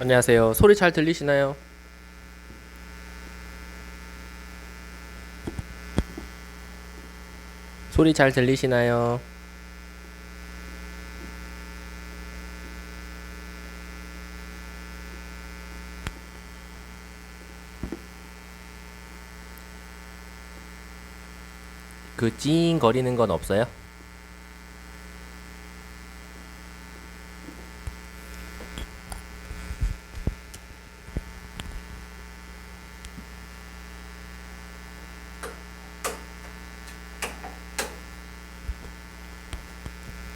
안녕하세요. 소리 잘 들리시나요? 소리 잘 들리시나요? 그 찡 거리는 건 없어요?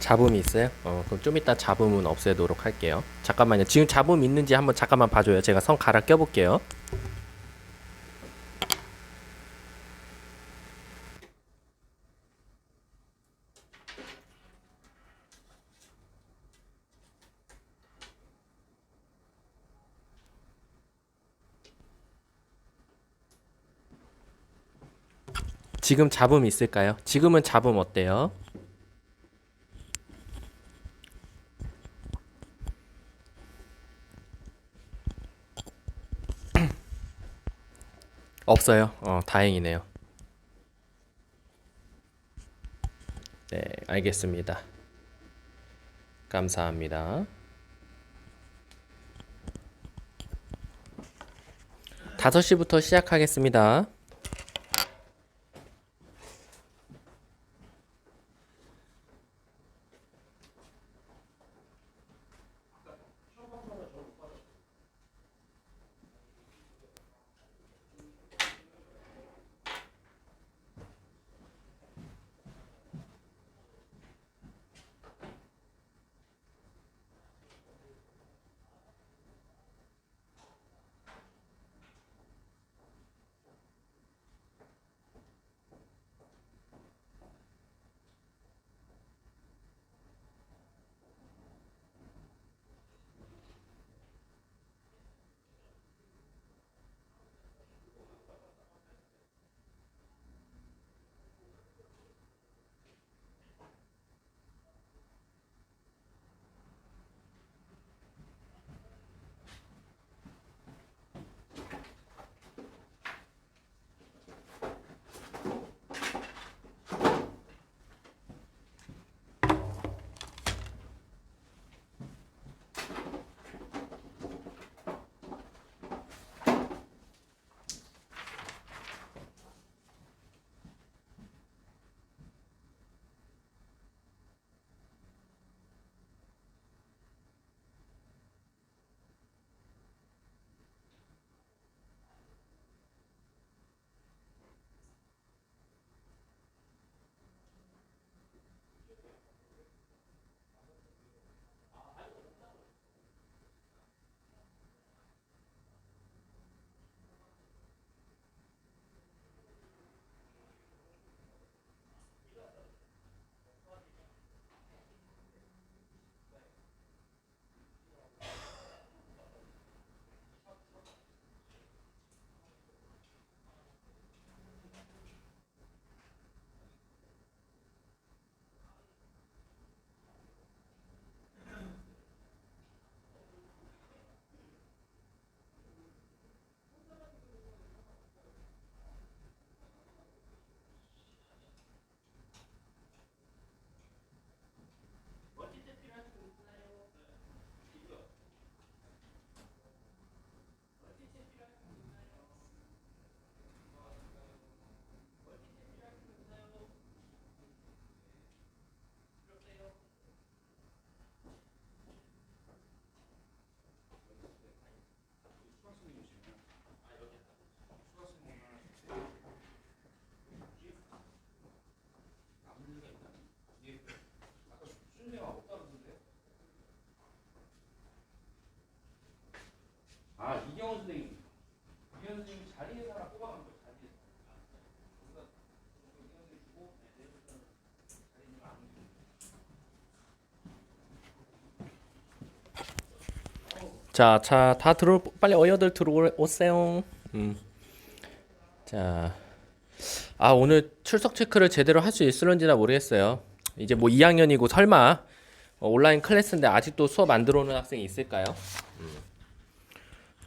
잡음이 있어요? 그럼 좀 이따 잡음은 없애도록 할게요. 잠깐만요. 지금 잡음 있는지 한번 잠깐만 봐줘요. 제가 선 갈아 껴볼게요. 지금 잡음 있을까요? 지금은 잡음 어때요? 없어요. 다행이네요. 네, 알겠습니다. 감사합니다. 5시부터 시작하겠습니다. 자, 다 빨리 어여들 들어오세요. 음, 자, 오늘 출석 체크를 제대로 할 수 있을런지나 모르겠어요. 이제 뭐 2학년이고 설마 온라인 클래스인데 아직도 수업 안 들어오는 학생이 있을까요?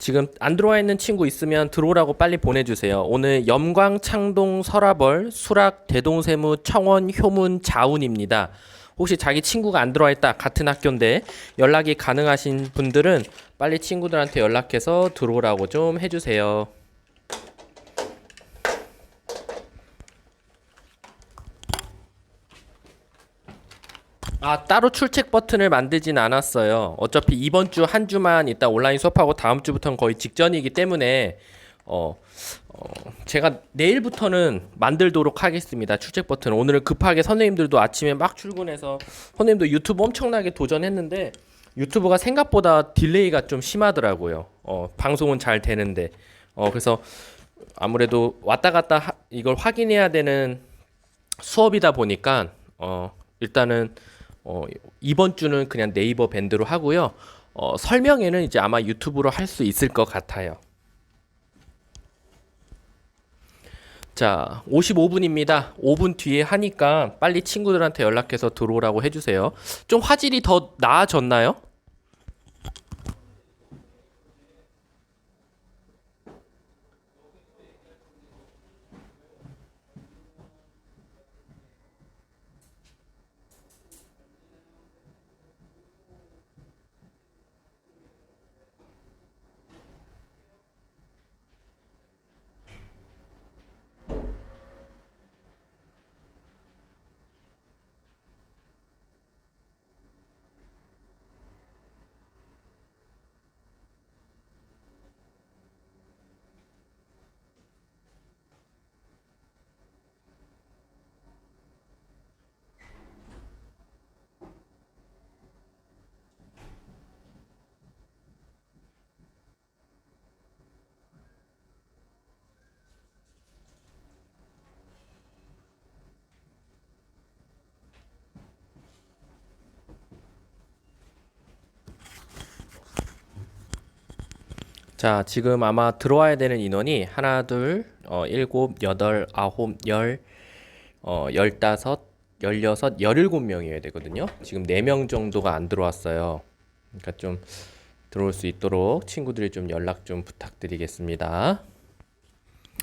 지금 안 들어와 있는 친구 있으면 들어오라고 빨리 보내주세요. 오늘 염광, 창동, 서라벌, 수락, 대동세무, 청원, 효문, 자운입니다. 혹시 자기 친구가 안 들어와 있다, 같은 학교인데 연락이 가능하신 분들은 빨리 친구들한테 연락해서 들어오라고 좀 해주세요. 아, 따로 출첵 버튼을 만들진 않았어요. 어차피 이번 주 한 주만 이따 온라인 수업하고 다음 주부터는 거의 직전이기 때문에 어, 제가 내일부터는 만들도록 하겠습니다. 출첵 버튼. 오늘은 급하게 선생님들도 아침에 막 출근해서 선생님도 유튜브 엄청나게 도전했는데 유튜브가 생각보다 딜레이가 좀 심하더라고요. 방송은 잘 되는데 그래서 아무래도 왔다 갔다 이걸 확인해야 되는 수업이다 보니까 일단은 이번 주는 그냥 네이버 밴드로 하고요. 설명회는 이제 아마 유튜브로 할 수 있을 것 같아요. 자, 55분입니다. 5분 뒤에 하니까 빨리 친구들한테 연락해서 들어오라고 해주세요. 좀 화질이 더 나아졌나요? 자, 지금 아마 들어와야 되는 인원이 하나, 둘, 일곱, 여덟, 아홉, 열, 열다섯, 열여섯, 열일곱 명이어야 되거든요. 지금 4명 정도가 안 들어왔어요. 그러니까 좀 들어올 수 있도록 친구들이 좀 연락 좀 부탁드리겠습니다.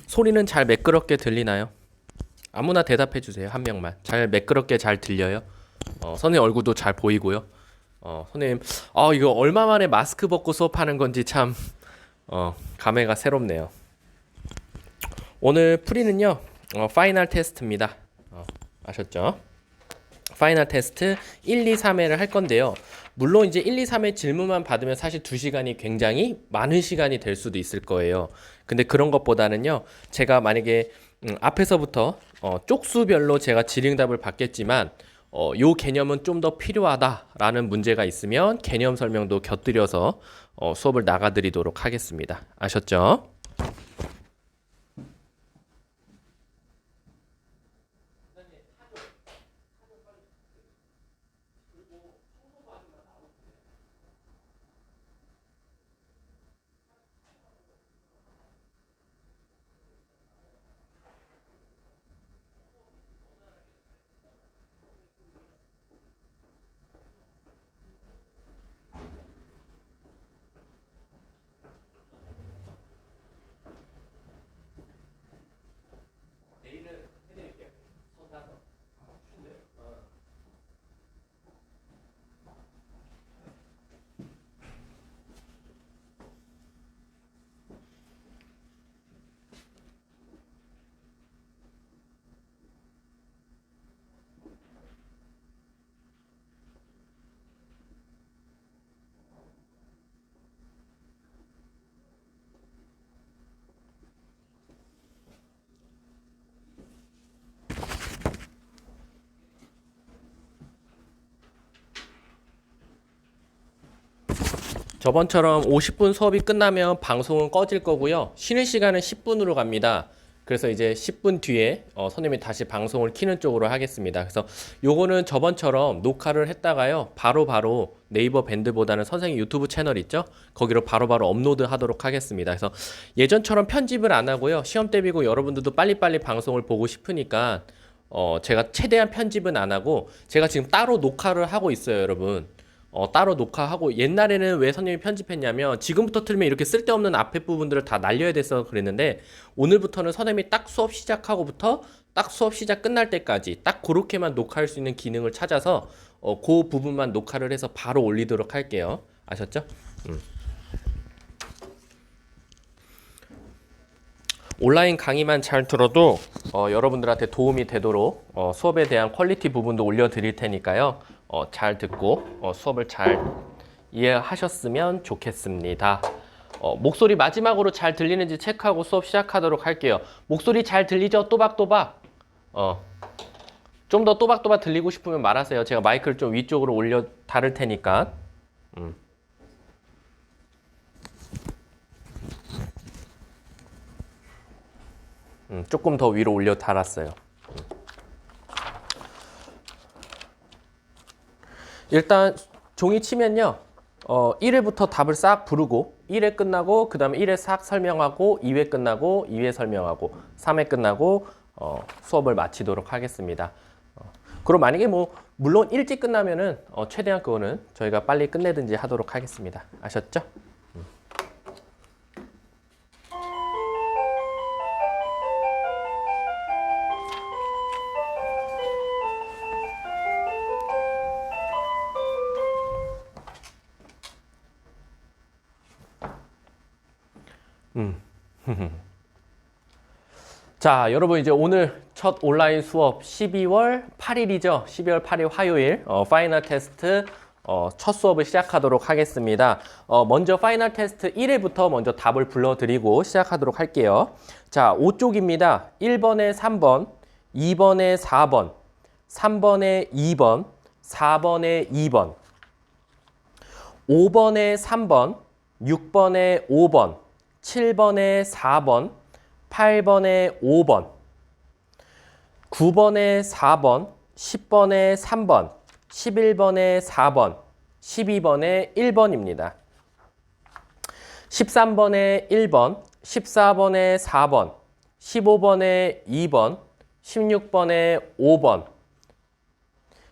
소리는 잘 매끄럽게 들리나요? 아무나 대답해 주세요. 한 명만. 잘 매끄럽게 잘 들려요? 선생님 얼굴도 잘 보이고요. 선생님, 이거 얼마 만에 마스크 벗고 수업하는 건지 참, 감회가 새롭네요. 오늘 풀이는요, 파이널 테스트입니다. 아셨죠? 파이널 테스트 1, 2, 3회를 할 건데요. 물론 이제 1, 2, 3회 질문만 받으면 사실 2시간이 굉장히 많은 시간이 될 수도 있을 거예요. 근데 그런 것보다는요, 제가 만약에 앞에서부터 쪽수별로 제가 질의응답을 받겠지만 요 개념은 좀 더 필요하다라는 문제가 있으면 개념 설명도 곁들여서 수업을 나가드리도록 하겠습니다. 아셨죠? 저번처럼 50분 수업이 끝나면 방송은 꺼질 거고요. 쉬는 시간은 10분으로 갑니다. 그래서 이제 10분 뒤에 선생님이 다시 방송을 켜는 쪽으로 하겠습니다. 그래서 요거는 저번처럼 녹화를 했다가요. 바로바로 네이버 밴드보다는 선생님 유튜브 채널 있죠? 거기로 바로바로 업로드 하도록 하겠습니다. 그래서 예전처럼 편집을 안 하고요. 시험 대비고 여러분들도 빨리빨리 방송을 보고 싶으니까 제가 최대한 편집은 안 하고 제가 지금 따로 녹화를 하고 있어요, 여러분. 따로 녹화하고 옛날에는 왜 선생님이 편집했냐면 지금부터 틀면 이렇게 쓸데없는 앞에 부분들을 다 날려야 돼서 그랬는데 오늘부터는 선생님이 딱 수업 시작하고부터 딱 수업 시작 끝날 때까지 딱 그렇게만 녹화할 수 있는 기능을 찾아서 그 부분만 녹화를 해서 바로 올리도록 할게요. 아셨죠? 온라인 강의만 잘 들어도 여러분들한테 도움이 되도록 수업에 대한 퀄리티 부분도 올려드릴 테니까요. 잘 듣고 수업을 잘 이해하셨으면 좋겠습니다. 목소리 마지막으로 잘 들리는지 체크하고 수업 시작하도록 할게요. 목소리 잘 들리죠? 또박또박. 좀 더 또박또박 들리고 싶으면 말하세요. 제가 마이크를 좀 위쪽으로 올려 다를 테니까. 조금 더 위로 올려 달았어요. 일단 종이 치면요. 1회부터 답을 싹 부르고 1회 끝나고 그 다음에 1회 싹 설명하고 2회 끝나고 2회 설명하고 3회 끝나고 수업을 마치도록 하겠습니다. 그럼 만약에 물론 일찍 끝나면은 최대한 그거는 저희가 빨리 끝내든지 하도록 하겠습니다. 아셨죠? 자, 여러분 이제 오늘 첫 온라인 수업 12월 8일이죠. 12월 8일 화요일 파이널 테스트 첫 수업을 시작하도록 하겠습니다. 먼저 파이널 테스트 1회부터 먼저 답을 불러드리고 시작하도록 할게요. 자, 5쪽입니다. 1번에 3번, 2번에 4번, 3번에 2번, 4번에 2번, 5번에 3번, 6번에 5번, 7번에 4번, 8번에 5번, 9번에 4번, 10번에 3번, 11번에 4번, 12번에 1번입니다. 13번에 1번, 14번에 4번, 15번에 2번, 16번에 5번,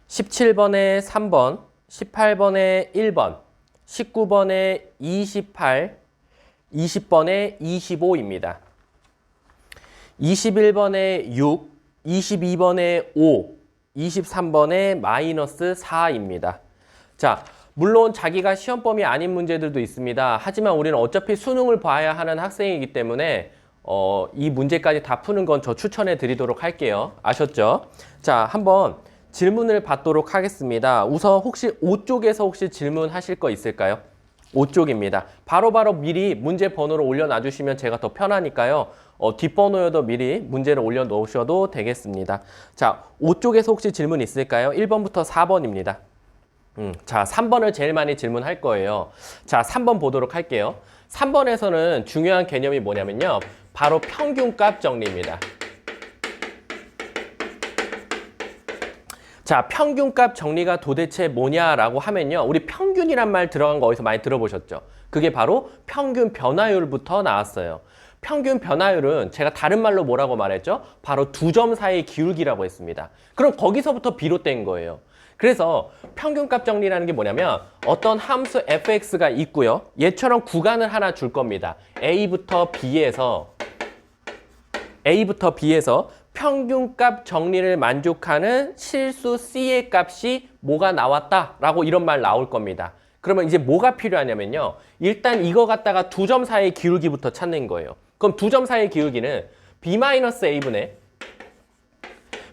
17번에 3번, 18번에 1번, 19번에 28, 20번에 25입니다. 21번에 6, 22번에 5, 23번에 마이너스 4입니다. 자, 물론 자기가 시험범위 아닌 문제들도 있습니다. 하지만 우리는 어차피 수능을 봐야 하는 학생이기 때문에 이 문제까지 다 푸는 건 저 추천해 드리도록 할게요. 아셨죠? 자, 한번 질문을 받도록 하겠습니다. 우선 혹시 5쪽에서 혹시 질문하실 거 있을까요? 5쪽입니다. 바로바로 미리 문제 번호를 올려놔 주시면 제가 더 편하니까요. 뒷번호여도 미리 문제를 올려놓으셔도 되겠습니다. 자, 5쪽에서 혹시 질문 있을까요? 1번부터 4번입니다. 자, 3번을 제일 많이 질문할 거예요. 자, 3번 보도록 할게요. 3번에서는 중요한 개념이 뭐냐면요. 바로 평균값 정리입니다. 자, 평균값 정리가 도대체 뭐냐라고 하면요. 우리 평균이란 말 들어간 거 어디서 많이 들어보셨죠? 그게 바로 평균 변화율부터 나왔어요. 평균 변화율은 제가 다른 말로 뭐라고 말했죠? 바로 두 점 사이의 기울기라고 했습니다. 그럼 거기서부터 비롯된 거예요. 그래서 평균값 정리라는 게 뭐냐면 어떤 함수 fx가 있고요. 얘처럼 구간을 하나 줄 겁니다. A부터 B에서 평균값 정리를 만족하는 실수 C의 값이 뭐가 나왔다라고 이런 말 나올 겁니다. 그러면 이제 뭐가 필요하냐면요. 일단 이거 갖다가 두 점 사이의 기울기부터 찾는 거예요. 그럼 두 점 사이의 기울기는 B-A분의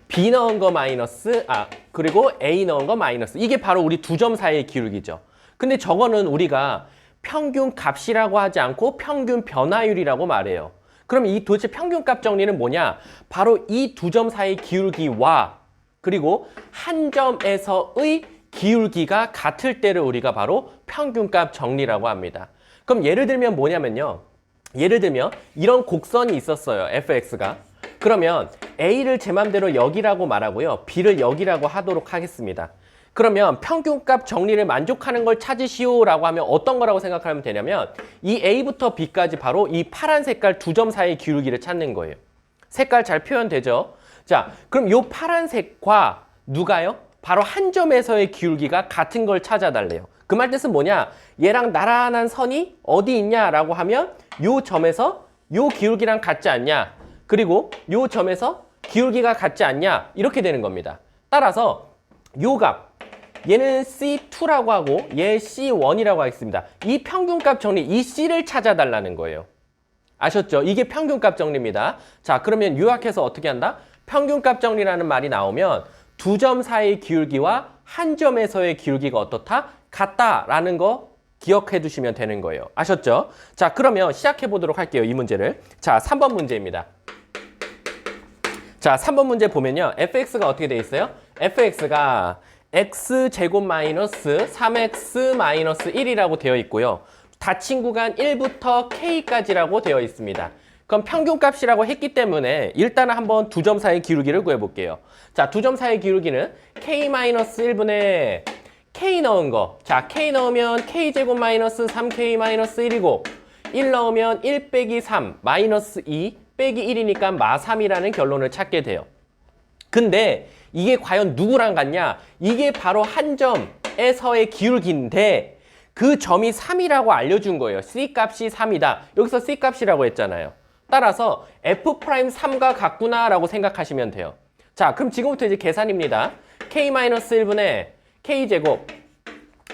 B 넣은 거 마이너스 그리고 A 넣은 거 마이너스 이게 바로 우리 두 점 사이의 기울기죠. 근데 저거는 우리가 평균 값이라고 하지 않고 평균 변화율이라고 말해요. 그럼 이 도대체 평균값 정리는 뭐냐? 바로 이 두 점 사이의 기울기와 그리고 한 점에서의 기울기가 같을 때를 우리가 바로 평균값 정리라고 합니다. 그럼 예를 들면 뭐냐면요. 예를 들면 이런 곡선이 있었어요. fx가. 그러면 A를 제 맘대로 여기라고 말하고요. B를 여기라고 하도록 하겠습니다. 그러면 평균값 정리를 만족하는 걸 찾으시오라고 하면 어떤 거라고 생각하면 되냐면 이 A부터 B까지 바로 이 파란 색깔 두 점 사이의 기울기를 찾는 거예요. 색깔 잘 표현되죠? 자, 그럼 이 파란색과 누가요? 바로 한 점에서의 기울기가 같은 걸 찾아달래요. 그 말 뜻은 뭐냐? 얘랑 나란한 선이 어디 있냐라고 하면 요 점에서 요 기울기랑 같지 않냐? 그리고 요 점에서 기울기가 같지 않냐? 이렇게 되는 겁니다. 따라서 요 값, 얘는 C2라고 하고 얘 C1이라고 하겠습니다. 이 평균값 정리, 이 C를 찾아달라는 거예요. 아셨죠? 이게 평균값 정리입니다. 자, 그러면 요약해서 어떻게 한다? 평균값 정리라는 말이 나오면 두 점 사이의 기울기와 한 점에서의 기울기가 어떻다? 같다라는 거 기억해 두시면 되는 거예요. 아셨죠? 자, 그러면 시작해 보도록 할게요. 이 문제를. 자, 3번 문제입니다. 자, 3번 문제 보면요. fx가 어떻게 돼 있어요? fx가 x제곱 마이너스 3x 마이너스 1이라고 되어 있고요. 닫힌 구간 1부터 k까지라고 되어 있습니다. 그럼 평균값이라고 했기 때문에 일단은 한번 두 점 사이의 기울기를 구해볼게요. 자, 두 점 사이의 기울기는 k-1분의 k 넣은 거. 자, k 넣으면 k제곱 마이너스 3k 마이너스 1이고 1 넣으면 1 빼기 3 마이너스 2 빼기 1이니까 마3이라는 결론을 찾게 돼요. 근데 이게 과연 누구랑 같냐? 이게 바로 한 점에서의 기울기인데 그 점이 3이라고 알려준 거예요. C값이 3이다. 여기서 C값이라고 했잖아요. 따라서 F'3과 같구나라고 생각하시면 돼요. 자, 그럼 지금부터 이제 계산입니다. K-1분의 K제곱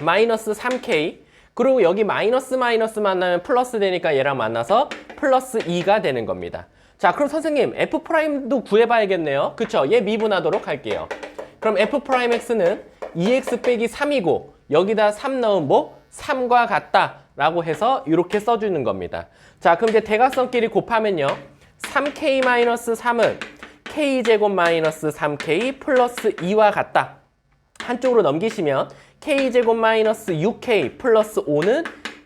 마이너스 3K 그리고 여기 마이너스 만나면 플러스 되니까 얘랑 만나서 플러스 2가 되는 겁니다. 자, 그럼 선생님 F'도 구해봐야겠네요. 그쵸? 얘 미분하도록 할게요. 그럼 F'X는 2X 빼기 3이고 여기다 3 넣은 뭐? 3과 같다라고 해서 이렇게 써주는 겁니다. 자, 그럼 이제 대각선끼리 곱하면요. 3K-3은 K제곱 마이너스 3K 플러스 2와 같다. 한쪽으로 넘기시면 K제곱 마이너스 6K 플러스 5는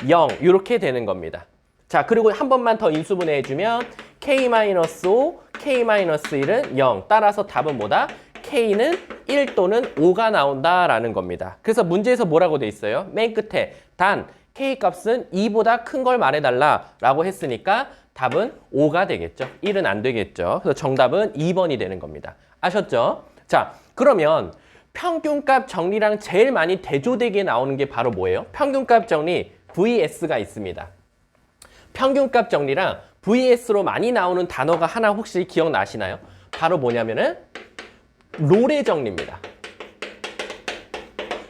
0 이렇게 되는 겁니다. 자, 그리고 한 번만 더 인수분해 해주면 K-5, K-1은 0. 따라서 답은 뭐다? K는 1 또는 5가 나온다라는 겁니다. 그래서 문제에서 뭐라고 돼 있어요? 맨 끝에 단 K값은 2보다 큰 걸 말해달라라고 했으니까 답은 5가 되겠죠. 1은 안 되겠죠. 그래서 정답은 2번이 되는 겁니다. 아셨죠? 자, 그러면 평균값 정리랑 제일 많이 대조되게 나오는 게 바로 뭐예요? 평균값 정리 VS가 있습니다. 평균값 정리랑 VS로 많이 나오는 단어가 하나 혹시 기억나시나요? 바로 뭐냐면은 로레 정리입니다.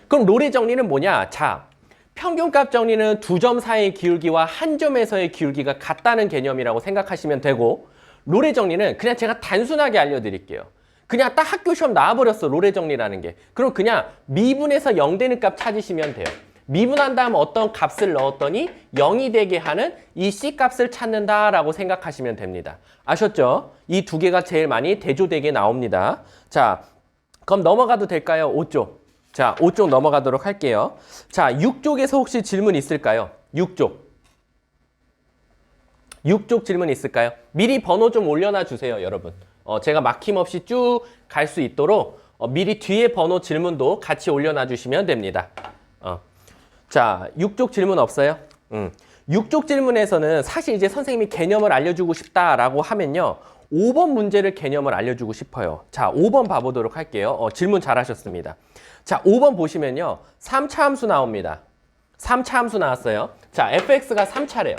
그럼 로레 정리는 뭐냐? 자, 평균값 정리는 두 점 사이의 기울기와 한 점에서의 기울기가 같다는 개념이라고 생각하시면 되고 로레 정리는 그냥 제가 단순하게 알려드릴게요. 그냥 딱 학교 시험 나와버렸어, 로레 정리라는 게. 그럼 그냥 미분에서 0 되는 값 찾으시면 돼요. 미분한 다음 어떤 값을 넣었더니 0이 되게 하는 이 C값을 찾는다라고 생각하시면 됩니다. 아셨죠? 이 두 개가 제일 많이 대조되게 나옵니다. 자, 그럼 넘어가도 될까요? 5쪽. 자, 5쪽 넘어가도록 할게요. 자, 6쪽에서 혹시 질문 있을까요? 6쪽. 6쪽 질문 있을까요? 미리 번호 좀 올려놔 주세요, 여러분. 제가 막힘없이 쭉 갈 수 있도록 미리 뒤에 번호 질문도 같이 올려놔 주시면 됩니다. 자, 6쪽 질문 없어요? 6쪽 질문에서는 사실 이제 선생님이 개념을 알려주고 싶다라고 하면요. 5번 문제를 개념을 알려주고 싶어요. 자, 5번 봐보도록 할게요. 질문 잘하셨습니다. 자, 5번 보시면요. 3차 함수 나옵니다. 3차 함수 나왔어요. 자, fx가 3차래요.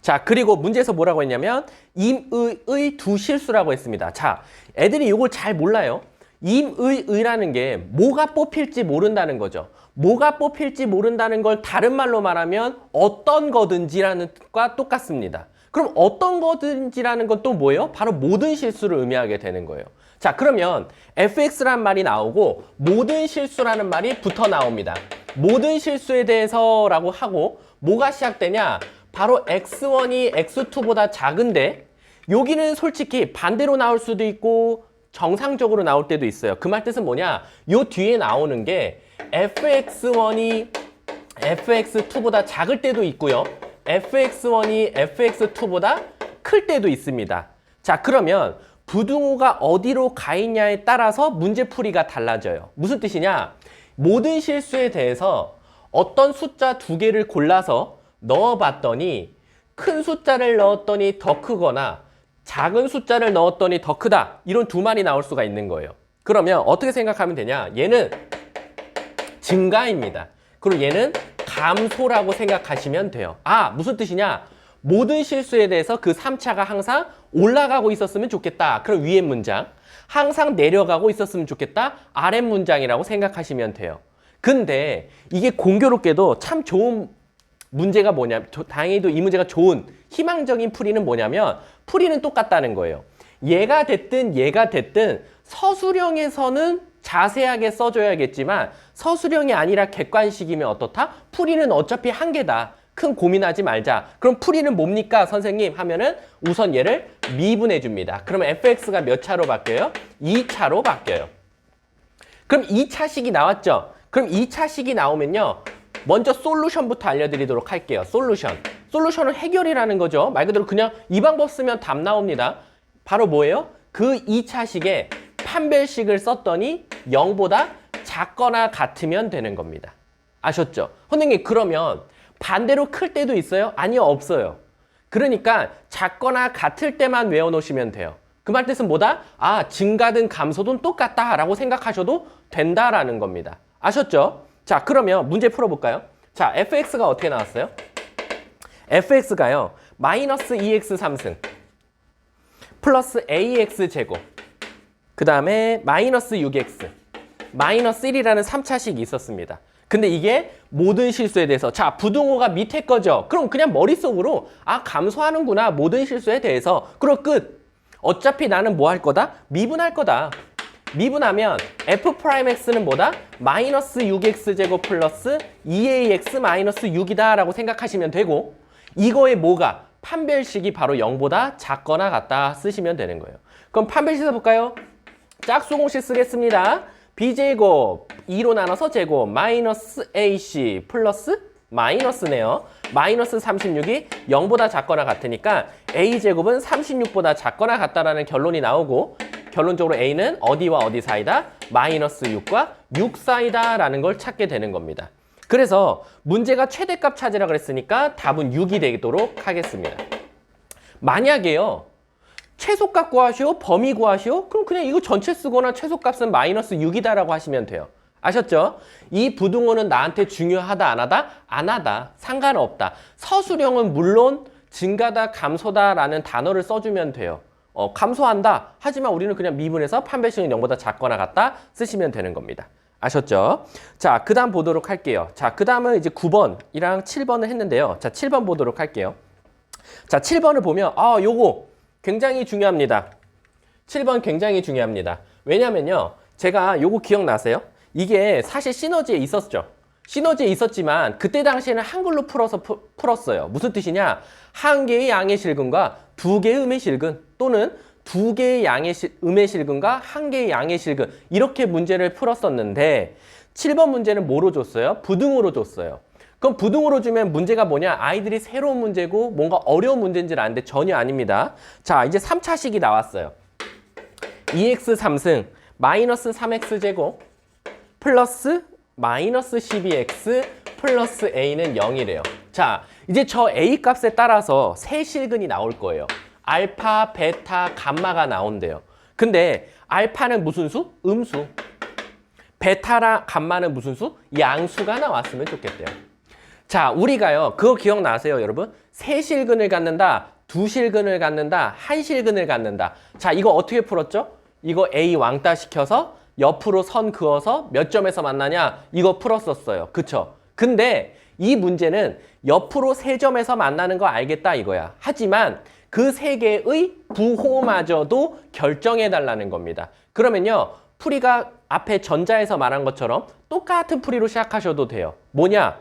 자, 그리고 문제에서 뭐라고 했냐면 임의의 두 실수라고 했습니다. 자, 애들이 이걸 잘 몰라요. 임의의라는 게 뭐가 뽑힐지 모른다는 거죠. 뭐가 뽑힐지 모른다는 걸 다른 말로 말하면 어떤 거든지라는 것과 똑같습니다. 그럼 어떤 거든지라는 건 또 뭐예요? 바로 모든 실수를 의미하게 되는 거예요. 자, 그러면 fx란 말이 나오고 모든 실수라는 말이 붙어 나옵니다. 모든 실수에 대해서라고 하고 뭐가 시작되냐? 바로 x1이 x2보다 작은데 여기는 솔직히 반대로 나올 수도 있고 정상적으로 나올 때도 있어요. 그 말 뜻은 뭐냐? 요 뒤에 나오는 게 fx1이 fx2보다 작을 때도 있고요. fx1이 fx2보다 클 때도 있습니다. 자, 그러면 부등호가 어디로 가 있냐에 따라서 문제풀이가 달라져요. 무슨 뜻이냐? 모든 실수에 대해서 어떤 숫자 두 개를 골라서 넣어봤더니 큰 숫자를 넣었더니 더 크거나 작은 숫자를 넣었더니 더 크다. 이런 두 말이 나올 수가 있는 거예요. 그러면 어떻게 생각하면 되냐? 얘는 증가입니다. 그리고 얘는 감소라고 생각하시면 돼요. 아, 무슨 뜻이냐? 모든 실수에 대해서 그 3차가 항상 올라가고 있었으면 좋겠다. 그럼 위에 문장. 항상 내려가고 있었으면 좋겠다. 아랫 문장이라고 생각하시면 돼요. 근데 이게 공교롭게도 참 좋은 문제가 뭐냐, 다행히도 이 문제가 좋은 희망적인 풀이는 뭐냐면 풀이는 똑같다는 거예요. 얘가 됐든 서술형에서는 자세하게 써줘야겠지만 서술형이 아니라 객관식이면 어떻다? 풀이는 어차피 한 개다. 큰 고민하지 말자. 그럼 풀이는 뭡니까 선생님? 하면은 우선 얘를 미분해 줍니다. 그러면 fx가 몇 차로 바뀌어요? 2차로 바뀌어요. 그럼 2차식이 나왔죠? 그럼 2차식이 나오면요. 먼저 솔루션부터 알려드리도록 할게요. 솔루션은 해결이라는 거죠. 말 그대로 그냥 이 방법 쓰면 답 나옵니다. 바로 뭐예요? 그 2차식에 판별식을 썼더니 0보다 작거나 같으면 되는 겁니다. 아셨죠? 선생님 그러면 반대로 클 때도 있어요? 아니요, 없어요. 그러니까 작거나 같을 때만 외워놓으시면 돼요. 그 말 뜻은 뭐다? 아, 증가든 감소든 똑같다라고 생각하셔도 된다라는 겁니다. 아셨죠? 자, 그러면 문제 풀어볼까요? 자, fx가 어떻게 나왔어요? fx가요, 마이너스 2x 3승 플러스 ax 제곱 그 다음에 마이너스 6x 마이너스 1이라는 3차식이 있었습니다. 근데 이게 모든 실수에 대해서 자, 부등호가 밑에 거죠. 그럼 그냥 머릿속으로 아, 감소하는구나 모든 실수에 대해서. 그럼 끝. 어차피 나는 뭐 할 거다? 미분할 거다. 미분하면 f'x는 뭐다? 마이너스 6x 제곱 플러스 2ax 마이너스 6이다 라고 생각하시면 되고, 이거의 뭐가? 판별식이 바로 0보다 작거나 같다 쓰시면 되는 거예요. 그럼 판별식 써볼까요? 짝수공식 쓰겠습니다. b제곱 2로 나눠서 제곱 마이너스 ac 플러스 마이너스네요. 마이너스 36이 0보다 작거나 같으니까 a제곱은 36보다 작거나 같다라는 결론이 나오고, 결론적으로 a는 어디와 어디 사이다? 마이너스 6과 6 사이다 라는 걸 찾게 되는 겁니다. 그래서 문제가 최대값 찾으라 그랬으니까 답은 6이 되도록 하겠습니다. 만약에요, 최소값 구하시오, 범위 구하시오? 그럼 그냥 이거 전체 쓰거나 최소값은 마이너스 6이다라고 하시면 돼요. 아셨죠? 이 부등호는 나한테 중요하다, 안 하다? 안 하다. 상관없다. 서술형은 물론 증가다, 감소다라는 단어를 써주면 돼요. 감소한다. 하지만 우리는 그냥 미분해서 판별식은 0보다 작거나 같다 쓰시면 되는 겁니다. 아셨죠? 자, 그 다음 보도록 할게요. 자, 그 다음은 이제 9번이랑 7번을 했는데요. 자, 7번 보도록 할게요. 자, 7번을 보면 요거 굉장히 중요합니다. 7번 굉장히 중요합니다. 왜냐면요, 제가 요거 기억나세요? 이게 사실 시너지에 있었죠. 시너지에 있었지만 그때 당시에는 한글로 풀었어요. 무슨 뜻이냐? 한 개의 양의 실근과 두 개의 음의 실근, 또는 두 개의 음의 실근과 한 개의 양의 실근, 이렇게 문제를 풀었었는데 7번 문제는 뭐로 줬어요? 부등호로 줬어요. 그럼 부등호로 주면 문제가 뭐냐? 아이들이 새로운 문제고 뭔가 어려운 문제인지 아는데 전혀 아닙니다. 자, 이제 3차식이 나왔어요. 2x 3승 마이너스 3x 제곱 플러스 마이너스 12x 플러스 a는 0이래요. 자, 이제 저 a 값에 따라서 세 실근이 나올 거예요. 알파, 베타, 감마가 나온대요. 근데 알파는 무슨 수? 음수. 베타랑 감마는 무슨 수? 양수가 나왔으면 좋겠대요. 자, 우리가요, 그거 기억나세요, 여러분? 세 실근을 갖는다, 두 실근을 갖는다, 한 실근을 갖는다. 자, 이거 어떻게 풀었죠? 이거 a 왕따 시켜서 옆으로 선 그어서 몇 점에서 만나냐? 이거 풀었었어요. 그쵸? 근데 이 문제는 옆으로 세 점에서 만나는 거 알겠다 이거야. 하지만 그 세 개의 부호마저도 결정해달라는 겁니다. 그러면요, 풀이가 앞에 전자에서 말한 것처럼 똑같은 풀이로 시작하셔도 돼요. 뭐냐?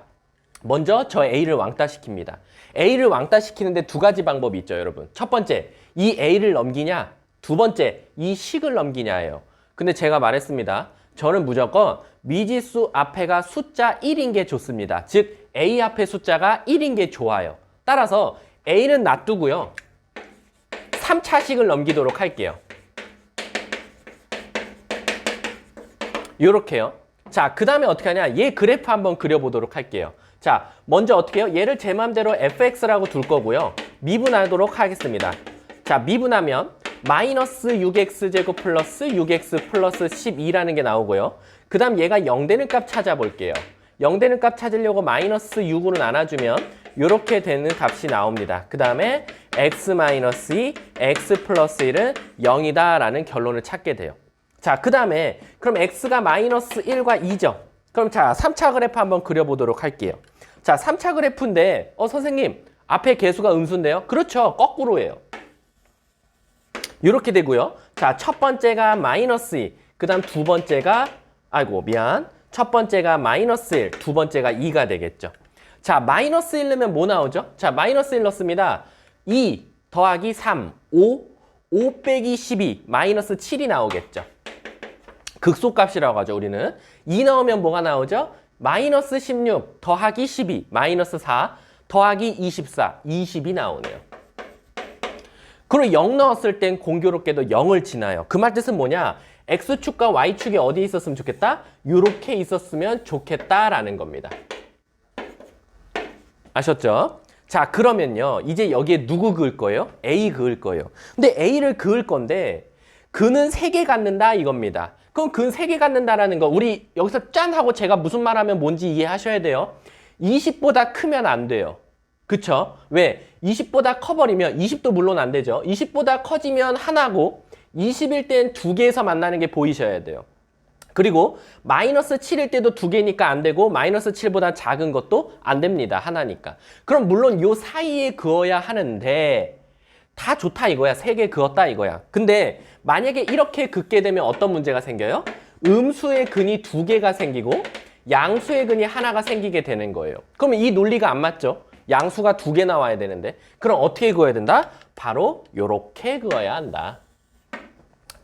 먼저 저 A를 왕따시킵니다. A를 왕따시키는데 두 가지 방법이 있죠, 여러분. 첫 번째, 이 A를 넘기냐? 두 번째, 이 식을 넘기냐예요. 근데 제가 말했습니다. 저는 무조건 미지수 앞에가 숫자 1인 게 좋습니다. 즉, A 앞에 숫자가 1인 게 좋아요. 따라서 A는 놔두고요, 3차식을 넘기도록 할게요. 요렇게요. 자, 그 다음에 어떻게 하냐? 얘 그래프 한번 그려보도록 할게요. 자, 먼저 어떻게 해요? 얘를 제 맘대로 fx라고 둘 거고요. 미분하도록 하겠습니다. 자, 미분하면 마이너스 6x제곱 플러스 6x 플러스 12라는 게 나오고요. 그 다음 얘가 0 되는 값 찾아볼게요. 0 되는 값 찾으려고 마이너스 6으로 나눠주면 이렇게 되는 값이 나옵니다. 그 다음에 x 마이너스 2, x 플러스 1은 0이다 라는 결론을 찾게 돼요. 자, 그 다음에 그럼 x가 마이너스 1과 2죠. 그럼 자, 3차 그래프 한번 그려보도록 할게요. 자, 3차 그래프인데 선생님 앞에 개수가 음수인데요? 그렇죠. 거꾸로예요. 이렇게 되고요. 자, 첫 번째가 마이너스 2, 그 다음 두 번째가 첫 번째가 마이너스 1, 두 번째가 2가 되겠죠. 자, 마이너스 1 넣으면 뭐 나오죠? 자, 마이너스 1 넣습니다. 2 더하기 3, 5, 5 빼기 12, 마이너스 7이 나오겠죠. 극소값이라고 하죠, 우리는. 2 넣으면 뭐가 나오죠? 마이너스 16 더하기 12, 마이너스 4 더하기 24, 20이 나오네요. 그리고 0 넣었을 땐 공교롭게도 0을 지나요. 그 말 뜻은 뭐냐? X축과 Y축이 어디에 있었으면 좋겠다? 이렇게 있었으면 좋겠다라는 겁니다. 아셨죠? 자, 그러면요. 이제 여기에 누구 그을 거예요? A 그을 거예요. 근데 A를 그을 건데 근은 3개 갖는다 이겁니다. 그럼 근 3개 갖는다라는 거 우리 여기서 짠 하고 제가 무슨 말하면 뭔지 이해하셔야 돼요. 20보다 크면 안 돼요. 그쵸? 왜? 20보다 커버리면 20도 물론 안 되죠. 20보다 커지면 하나고 20일 땐 2개에서 만나는 게 보이셔야 돼요. 그리고 마이너스 7일 때도 2개니까 안 되고 마이너스 7보다 작은 것도 안 됩니다. 하나니까. 그럼 물론 요 사이에 그어야 하는데 다 좋다 이거야. 3개 그었다 이거야. 근데 만약에 이렇게 긋게 되면 어떤 문제가 생겨요? 음수의 근이 2개가 생기고 양수의 근이 하나가 생기게 되는 거예요. 그러면 이 논리가 안 맞죠? 양수가 2개 나와야 되는데 그럼 어떻게 그어야 된다? 바로 요렇게 그어야 한다.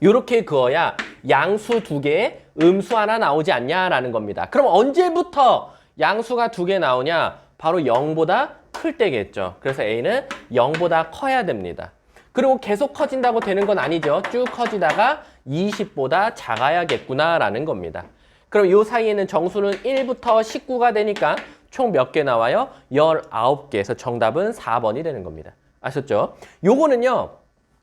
요렇게 그어야 양수 2개에 음수 하나 나오지 않냐라는 겁니다. 그럼 언제부터 양수가 2개 나오냐? 바로 0보다 클 때겠죠. 그래서 A는 0보다 커야 됩니다. 그리고 계속 커진다고 되는 건 아니죠. 쭉 커지다가 20보다 작아야겠구나라는 겁니다. 그럼 이 사이에는 정수는 1부터 19가 되니까 총 몇 개 나와요? 19개에서 정답은 4번이 되는 겁니다. 아셨죠? 요거는요.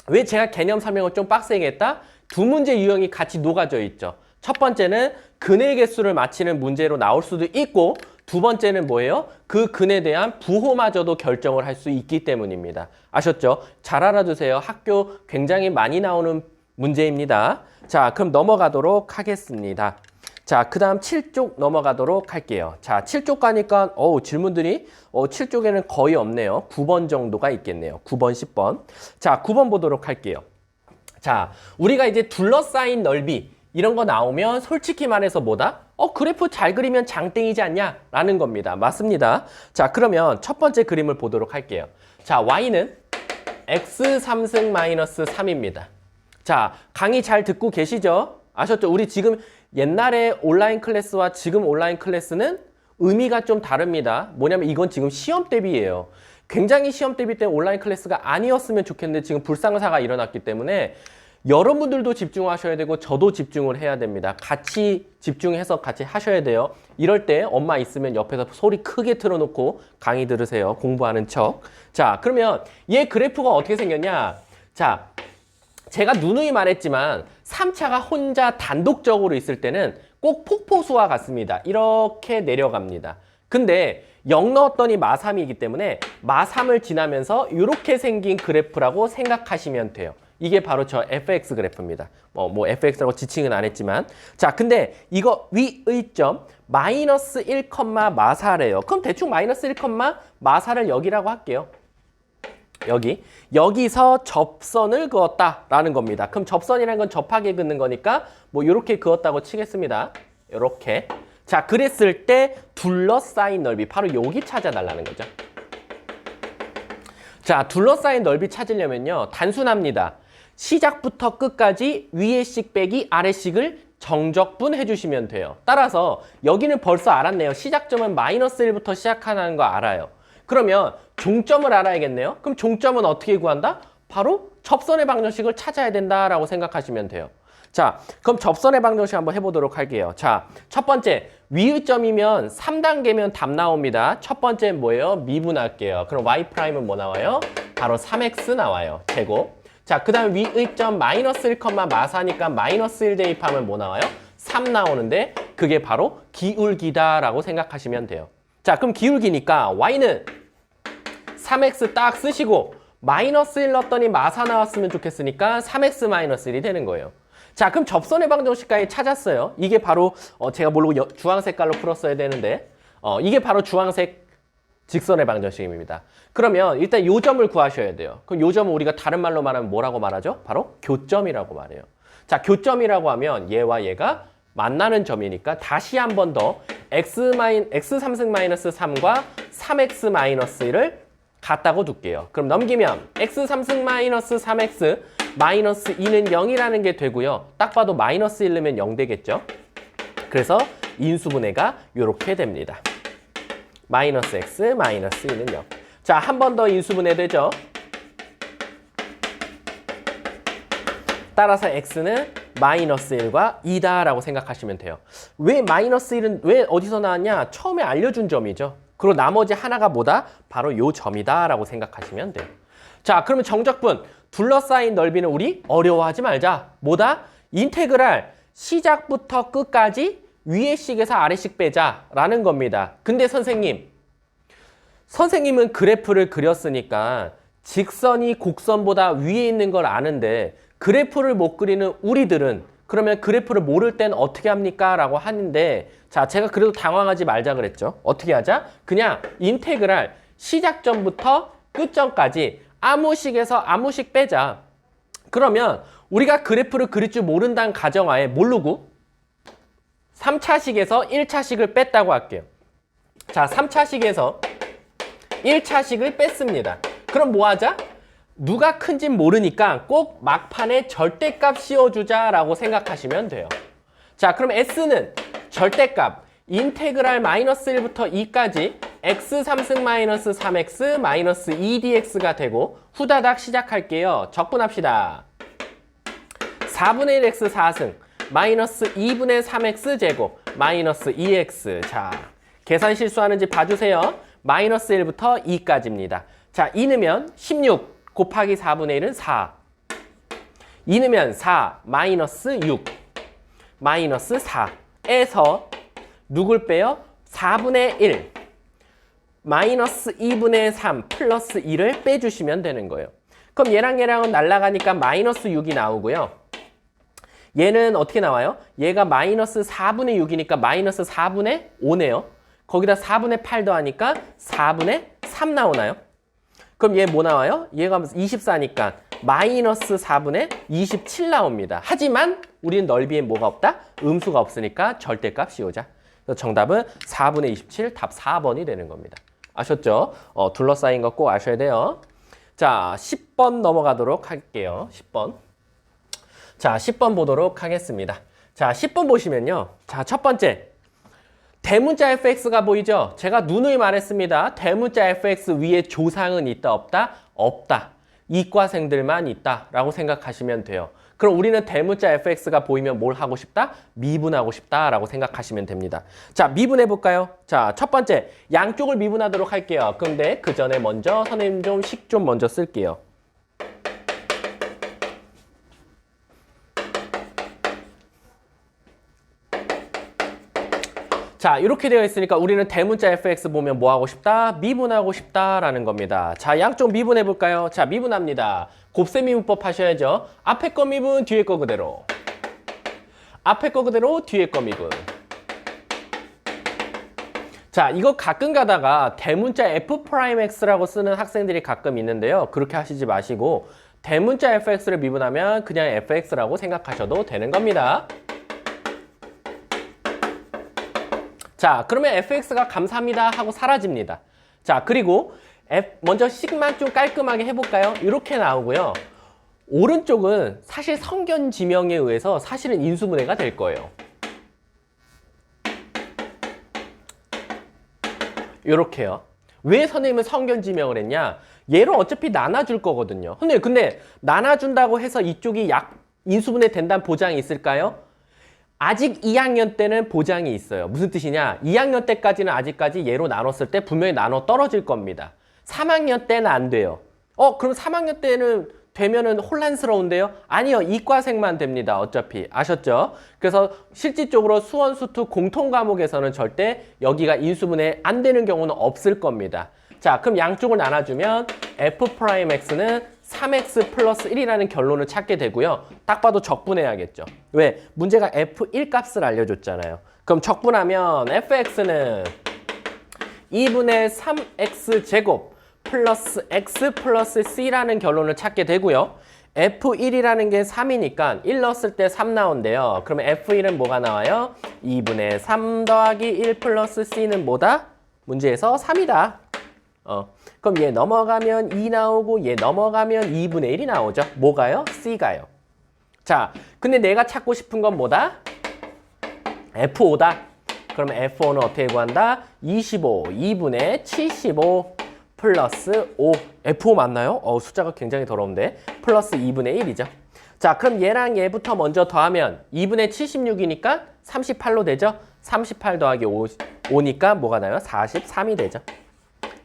왜 제가 개념 설명을 좀 빡세게 했다? 두 문제 유형이 같이 녹아져 있죠. 첫 번째는 근의 개수를 맞히는 문제로 나올 수도 있고 두 번째는 뭐예요? 그 근에 대한 부호마저도 결정을 할 수 있기 때문입니다. 아셨죠? 잘 알아두세요. 학교 굉장히 많이 나오는 문제입니다. 자, 그럼 넘어가도록 하겠습니다. 자, 그 다음 7쪽 넘어가도록 할게요. 자, 7쪽 가니까 질문들이 7쪽에는 거의 없네요. 9번 정도가 있겠네요. 9번, 10번. 자, 9번 보도록 할게요. 자, 우리가 이제 둘러싸인 넓이 이런 거 나오면 솔직히 말해서 뭐다? 그래프 잘 그리면 장땡이지 않냐? 라는 겁니다. 맞습니다. 자, 그러면 첫 번째 그림을 보도록 할게요. 자, Y는 X 3승 마이너스 3입니다. 자, 강의 잘 듣고 계시죠? 아셨죠? 우리 지금 옛날에 온라인 클래스와 지금 온라인 클래스는 의미가 좀 다릅니다. 뭐냐면 이건 지금 시험 대비예요. 굉장히 시험 대비 때문에 온라인 클래스가 아니었으면 좋겠는데 지금 불상사가 일어났기 때문에 여러분들도 집중하셔야 되고 저도 집중을 해야 됩니다. 같이 집중해서 같이 하셔야 돼요. 이럴 때 엄마 있으면 옆에서 소리 크게 틀어놓고 강의 들으세요. 공부하는 척. 자, 그러면 얘 그래프가 어떻게 생겼냐? 자, 제가 누누이 말했지만 3차가 혼자 단독적으로 있을 때는 꼭 폭포수와 같습니다. 이렇게 내려갑니다. 근데 0 넣었더니 마3이기 때문에 마3을 지나면서 이렇게 생긴 그래프라고 생각하시면 돼요. 이게 바로 저 fx 그래프입니다. 뭐 fx라고 지칭은 안 했지만. 자, 근데 이거 위의 점 마이너스 1, 마4래요. 그럼 대충 마이너스 1, 마4를 여기라고 할게요. 여기서 접선을 그었다라는 겁니다. 그럼 접선이라는 건 접하게 긋는 거니까 뭐 이렇게 그었다고 치겠습니다. 이렇게. 자, 그랬을 때 둘러싸인 넓이 바로 여기 찾아달라는 거죠. 자, 둘러싸인 넓이 찾으려면요. 단순합니다. 시작부터 끝까지 위의 식 빼기 아래 식을 정적분 해주시면 돼요. 따라서 여기는 벌써 알았네요. 시작점은 마이너스 1부터 시작하는 거 알아요. 그러면 종점을 알아야겠네요. 그럼 종점은 어떻게 구한다? 바로 접선의 방정식을 찾아야 된다라고 생각하시면 돼요. 자, 그럼 접선의 방정식 한번 해보도록 할게요. 자, 첫 번째 위의 점이면 3단계면 답 나옵니다. 첫 번째 뭐예요? 미분할게요. 그럼 y'은 뭐 나와요? 바로 3x 나와요. 제곱. 자, 그 다음 위의 점 마이너스 1, 마사니까 마이너스 1 대입하면 뭐 나와요? 3 나오는데 그게 바로 기울기다라고 생각하시면 돼요. 자, 그럼 기울기니까 y는 3x 딱 쓰시고 마이너스 1 넣었더니 마사 나왔으면 좋겠으니까 3x 마이너스 1이 되는 거예요. 자, 그럼 접선의 방정식까지 찾았어요. 이게 바로 제가 모르고 주황 색깔로 풀었어야 되는데 이게 바로 주황색 직선의 방정식입니다. 그러면 일단 요 점을 구하셔야 돼요. 그럼 요 점을 우리가 다른 말로 말하면 뭐라고 말하죠? 바로 교점이라고 말해요. 자, 교점이라고 하면 얘와 얘가 만나는 점이니까 다시 한 번 더 x 3승 마이너스 3과 3x 마이너스 1을 같다고 둘게요. 그럼 넘기면 x 3승 마이너스 3x 마이너스 2는 0이라는 게 되고요. 딱 봐도 마이너스 1 넣으면 0 되겠죠. 그래서 인수분해가 이렇게 됩니다. 마이너스 x 마이너스 2는 0. 자, 한 번 더 인수분해 되죠. 따라서 x는 마이너스 1과 2다라고 생각하시면 돼요. 왜 마이너스 1은 왜 어디서 나왔냐? 처음에 알려준 점이죠. 그리고 나머지 하나가 뭐다? 바로 요 점이다라고 생각하시면 돼요. 자, 그러면 정적분 둘러싸인 넓이는 우리 어려워하지 말자. 뭐다? 인테그랄 시작부터 끝까지 위에씩에서 아래씩 빼자라는 겁니다. 근데 선생님은 그래프를 그렸으니까 직선이 곡선보다 위에 있는 걸 아는데 그래프를 못 그리는 우리들은 그러면 그래프를 모를 땐 어떻게 합니까? 라고 하는데 자, 제가 그래도 당황하지 말자 그랬죠. 어떻게 하자? 그냥 인테그랄 시작점부터 끝점까지 아무식에서 아무식 빼자. 그러면 우리가 그래프를 그릴 줄 모른다는 가정하에 모르고 3차식에서 1차식을 뺐다고 할게요. 자, 3차식에서 1차식을 뺐습니다. 그럼 뭐 하자? 누가 큰진 모르니까 꼭 막판에 절대값 씌워주자라고 생각하시면 돼요. 자, 그럼 S는 절대값 인테그랄 마이너스 1부터 2까지 x 3승 마이너스 3x 마이너스 2dx가 되고 후다닥 시작할게요. 적분합시다. 4분의 1x 4승 마이너스 2분의 3x 제곱 마이너스 2x. 자, 계산 실수하는지 봐주세요. 마이너스 1부터 2까지입니다. 자, 2 넣으면 16 곱하기 4분의 1은 4. 2 넣으면 4 마이너스 6 마이너스 4에서 누굴 빼요? 4분의 1 마이너스 2분의 3 플러스 2를 빼주시면 되는 거예요. 그럼 얘랑은 날아가니까 마이너스 6이 나오고요. 얘는 어떻게 나와요? 얘가 마이너스 4분의 6이니까 마이너스 4분의 5네요. 거기다 4분의 8 더하니까 4분의 3 나오나요? 그럼 얘 뭐 나와요? 얘가 24니까 마이너스 4분의 27 나옵니다. 하지만 우리는 넓이에 뭐가 없다? 음수가 없으니까 절대값 씌우자. 그래서 정답은 4분의 27, 답 4번이 되는 겁니다. 아셨죠? 둘러싸인 거 꼭 아셔야 돼요. 자, 10번 넘어가도록 할게요. 10번. 자, 10번 보도록 하겠습니다. 자, 10번 보시면요. 자, 첫 번째. 대문자 fx가 보이죠? 제가 누누이 말했습니다. 대문자 fx 위에 조상은 있다, 없다? 없다. 이과생들만 있다 라고 생각하시면 돼요. 그럼 우리는 대문자 fx가 보이면 뭘 하고 싶다? 미분하고 싶다 라고 생각하시면 됩니다. 자, 미분해 볼까요? 자, 첫 번째 양쪽을 미분하도록 할게요. 근데 그 전에 먼저 선생님 좀 식 좀 먼저 쓸게요. 자, 이렇게 되어 있으니까 우리는 대문자 fx 보면 뭐 하고 싶다? 미분하고 싶다라는 겁니다. 자, 양쪽 미분해 볼까요? 자, 미분합니다. 곱셈 미분법 하셔야죠. 앞에 거 미분, 뒤에 거 그대로. 앞에 거 그대로, 뒤에 거 미분. 자, 이거 가끔 가다가 대문자 f'x라고 쓰는 학생들이 가끔 있는데요. 그렇게 하시지 마시고 대문자 fx를 미분하면 그냥 fx라고 생각하셔도 되는 겁니다. 자, 그러면 fx가 감사합니다 하고 사라집니다. 자, 그리고 먼저 식만 좀 깔끔하게 해볼까요? 이렇게 나오고요. 오른쪽은 사실 성견지명에 의해서 사실은 인수분해가 될 거예요. 이렇게요. 왜 선생님은 성견지명을 했냐? 얘를 어차피 나눠줄 거거든요. 근데 나눠준다고 해서 이쪽이 인수분해 된다는 보장이 있을까요? 아직 2학년 때는 보장이 있어요. 무슨 뜻이냐? 2학년 때까지는 아직까지 얘로 나눴을 때 분명히 나눠 떨어질 겁니다. 3학년 때는 안 돼요. 그럼 3학년 때는 되면은 혼란스러운데요? 아니요. 이과생만 됩니다. 어차피. 아셨죠? 그래서 실질적으로 수원, 수투 공통 과목에서는 절대 여기가 인수분해 안 되는 경우는 없을 겁니다. 자, 그럼 양쪽을 나눠주면 F'X는 3X 플러스 1이라는 결론을 찾게 되고요. 딱 봐도 적분해야겠죠. 왜? 문제가 F1 값을 알려줬잖아요. 그럼 적분하면 Fx는 2분의 3X 제곱 플러스 X 플러스 C라는 결론을 찾게 되고요. F1이라는 게 3이니까 1 넣었을 때 3 나온대요. 그러면 F1은 뭐가 나와요? 2분의 3 더하기 1 플러스 C는 뭐다? 문제에서 3이다. 그럼 얘 넘어가면 2 나오고 얘 넘어가면 2분의 1이 나오죠. 뭐가요? C가요. 자, 근데 내가 찾고 싶은 건 뭐다? F5다. 그러면 F5는 어떻게 구한다? 25, 2분의 75 플러스 5. F5 맞나요? 숫자가 굉장히 더러운데. 플러스 2분의 1이죠. 자, 그럼 얘랑 얘부터 먼저 더하면 2분의 76이니까 38로 되죠? 38 더하기 5니까 뭐가 나요? 43이 되죠.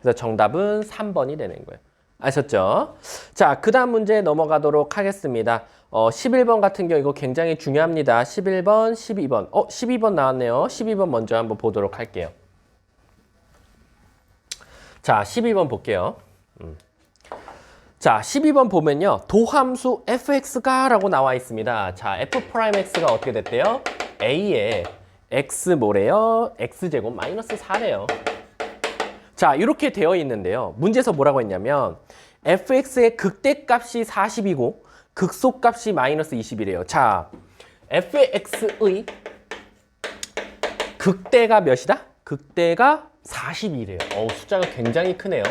그래서 정답은 3번이 되는 거예요. 아셨죠? 자, 그 다음 문제 넘어가도록 하겠습니다. 11번 같은 경우 이거 굉장히 중요합니다. 11번, 12번. 12번 나왔네요. 12번 먼저 한번 보도록 할게요. 자, 12번 볼게요. 자, 12번 보면요. 도함수 fx가 라고 나와 있습니다. 자, f'x가 어떻게 됐대요? a에 x 뭐래요? x제곱 마이너스 4래요. 자, 이렇게 되어 있는데요. 문제에서 뭐라고 했냐면 fx의 극대값이 40이고 극소값이 마이너스 20이래요. 자, fx의 극대가 몇이다? 극대가 40이래요. 숫자가 굉장히 크네요.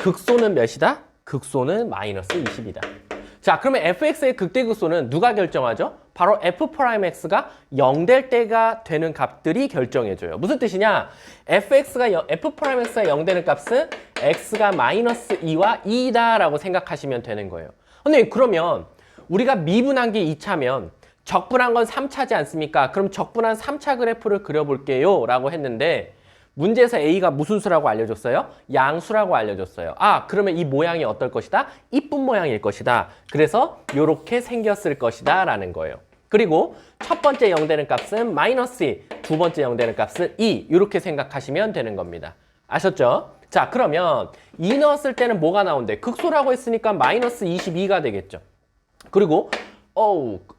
극소는 몇이다? 극소는 마이너스 20이다. 자, 그러면 fx의 극대 극소는 누가 결정하죠? 바로 f'x가 0 될 때가 되는 값들이 결정해줘요. 무슨 뜻이냐? fx가 0 되는 값은 x가 마이너스 2와 2다 라고 생각하시면 되는 거예요. 근데 그러면 우리가 미분한 게 2차면 적분한 건 3차지 않습니까? 그럼 적분한 3차 그래프를 그려볼게요 라고 했는데 문제에서 A가 무슨 수라고 알려줬어요? 양수라고 알려줬어요. 그러면 이 모양이 어떨 것이다? 이쁜 모양일 것이다. 그래서 이렇게 생겼을 것이다 라는 거예요. 그리고 첫 번째 0 되는 값은 마이너스 2, 두 번째 0 되는 값은 2 이렇게 생각하시면 되는 겁니다. 아셨죠? 자, 그러면 2 넣었을 때는 뭐가 나온대? 극소라고 했으니까 마이너스 22가 되겠죠. 그리고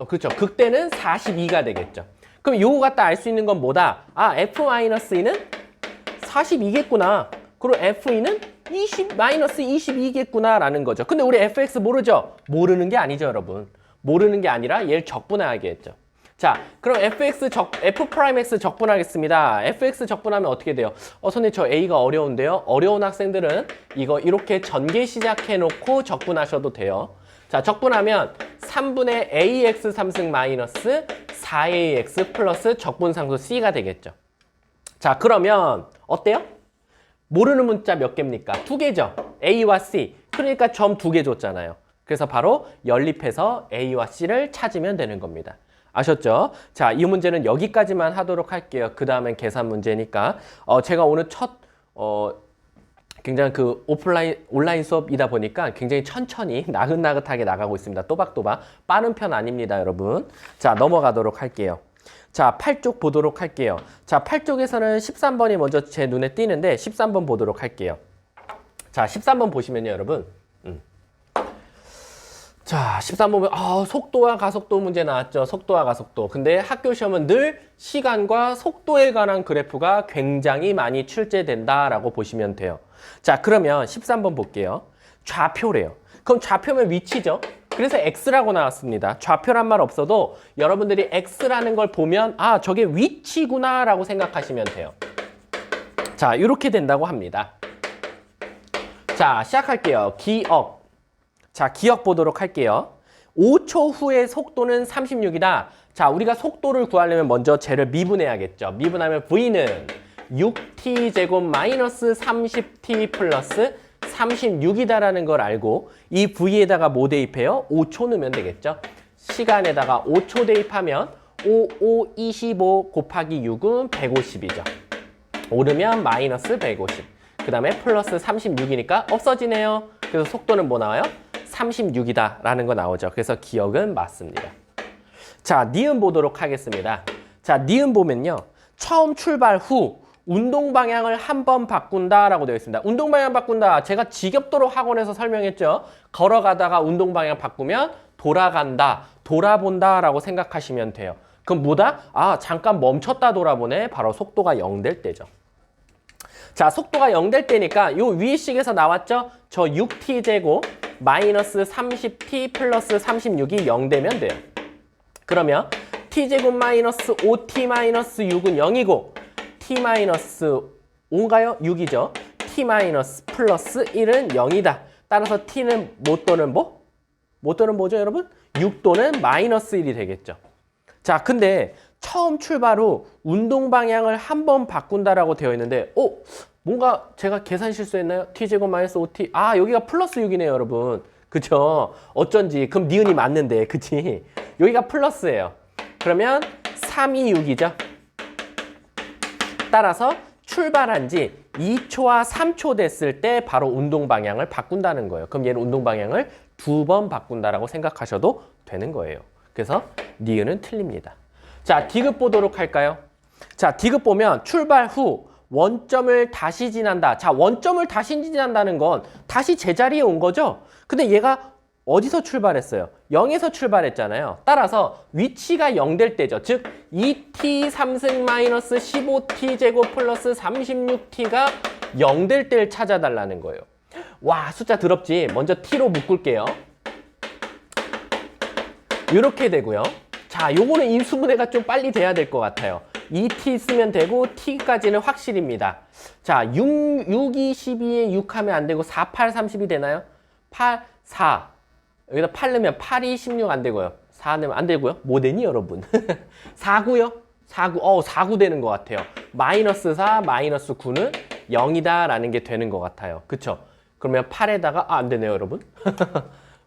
그렇죠. 극대는 42가 되겠죠. 그럼 요거 갖다 알 수 있는 건 뭐다? f-2는 42겠구나. 그리고 f2는 마이너스 22겠구나 라는 거죠. 근데 우리 fx 모르죠? 모르는 게 아니죠, 여러분. 모르는 게 아니라 얘를 적분하게 했죠. 자, 그럼 f'x 적분하겠습니다. fx 적분하면 어떻게 돼요? 선생님 저 a가 어려운데요? 어려운 학생들은 이거 이렇게 전개 시작해 놓고 적분하셔도 돼요. 자, 적분하면 3분의 ax 3승 마이너스 4ax 플러스 적분상수 c가 되겠죠. 자, 그러면 어때요? 모르는 문자 몇 개입니까? 2개죠. A와 C. 그러니까 점 2개 줬잖아요. 그래서 바로 연립해서 A와 C를 찾으면 되는 겁니다. 아셨죠? 자, 이 문제는 여기까지만 하도록 할게요. 그 다음엔 계산 문제니까. 제가 오늘 굉장히 온라인 수업이다 보니까 굉장히 천천히 나긋나긋하게 나가고 있습니다. 또박또박. 빠른 편 아닙니다, 여러분. 자, 넘어가도록 할게요. 자, 8쪽 보도록 할게요. 자, 8쪽에서는 13번이 먼저 제 눈에 띄는데 13번 보도록 할게요. 자, 13번 보시면요, 여러분. 자, 13번 보면 속도와 가속도 문제 나왔죠. 속도와 가속도. 근데 학교 시험은 늘 시간과 속도에 관한 그래프가 굉장히 많이 출제된다라고 보시면 돼요. 자, 그러면 13번 볼게요. 좌표래요. 그럼 좌표면 위치죠. 그래서 X라고 나왔습니다. 좌표란 말 없어도 여러분들이 X라는 걸 보면 저게 위치구나 라고 생각하시면 돼요. 자, 이렇게 된다고 합니다. 자, 시작할게요. 기억. 자, 기억 보도록 할게요. 5초 후의 속도는 36이다. 자, 우리가 속도를 구하려면 먼저 쟤를 미분해야겠죠. 미분하면 V는 6t제곱 마이너스 30t 플러스 36이다라는 걸 알고 이 V에다가 뭐 대입해요? 5초 넣으면 되겠죠. 시간에다가 5초 대입하면 5, 5, 25 곱하기 6은 150이죠. 오르면 마이너스 150. 그 다음에 플러스 36이니까 없어지네요. 그래서 속도는 뭐 나와요? 36이다 라는 거 나오죠. 그래서 기억은 맞습니다. 자, 니은 보도록 하겠습니다. 자, 니은 보면요. 처음 출발 후 운동 방향을 한 번 바꾼다 라고 되어 있습니다. 운동 방향 바꾼다. 제가 지겹도록 학원에서 설명했죠. 걸어가다가 운동 방향 바꾸면 돌아간다, 돌아본다 라고 생각하시면 돼요. 그럼 뭐다? 아, 잠깐 멈췄다 돌아보네. 바로 속도가 0 될 때죠. 자, 속도가 0 될 때니까 요 위의 식에서 나왔죠? 저 6t제곱 마이너스 30t 플러스 36이 0 되면 돼요. 그러면 t제곱 마이너스 5t 마이너스 6은 0이고 t 마이너스 5인가요? 6이죠. t 마이너스 플러스 1은 0이다. 따라서 t는 뭐 또는 뭐? 뭐 또는 뭐죠, 여러분? 6 또는 마이너스 1이 되겠죠. 자, 근데 처음 출발 후 운동 방향을 한 번 바꾼다라고 되어 있는데 뭔가 제가 계산 실수했나요? t제곱 마이너스 5t 아, 여기가 플러스 6이네요, 여러분. 그쵸? 어쩐지. 그럼 니은이 맞는데, 그치? 여기가 플러스예요. 그러면 3이 6이죠. 따라서 출발한 지 2초와 3초 됐을 때 바로 운동 방향을 바꾼다는 거예요. 그럼 얘는 운동 방향을 2번 바꾼다라고 생각하셔도 되는 거예요. 그래서 니은은 틀립니다. 자, 디귿 보도록 할까요? 자, 디귿 보면 출발 후 원점을 다시 지난다. 자, 원점을 다시 지난다는 건 다시 제자리에 온 거죠? 근데 얘가 어디서 출발했어요? 0에서 출발했잖아요. 따라서 위치가 0 될 때죠. 즉 2t 3승 마이너스 15t 제곱 플러스 36t가 0 될 때를 찾아달라는 거예요. 와, 숫자 더럽지? 먼저 t로 묶을게요. 이렇게 되고요. 자, 요거는 인수분해가 좀 빨리 돼야 될 것 같아요. 2t 쓰면 되고 t까지는 확실입니다. 자, 6이 12에 6 하면 안 되고 4, 8, 30이 되나요? 8, 4. 여기다 8 넣으면 8이 16 안 되고요. 4 넣으면 안 되고요. 뭐 되니, 여러분? 4구요? 4구. 4구 되는 것 같아요. 마이너스 4, 마이너스 9는 0이다 라는 게 되는 것 같아요. 그쵸? 그러면 8에다가 안 되네요, 여러분.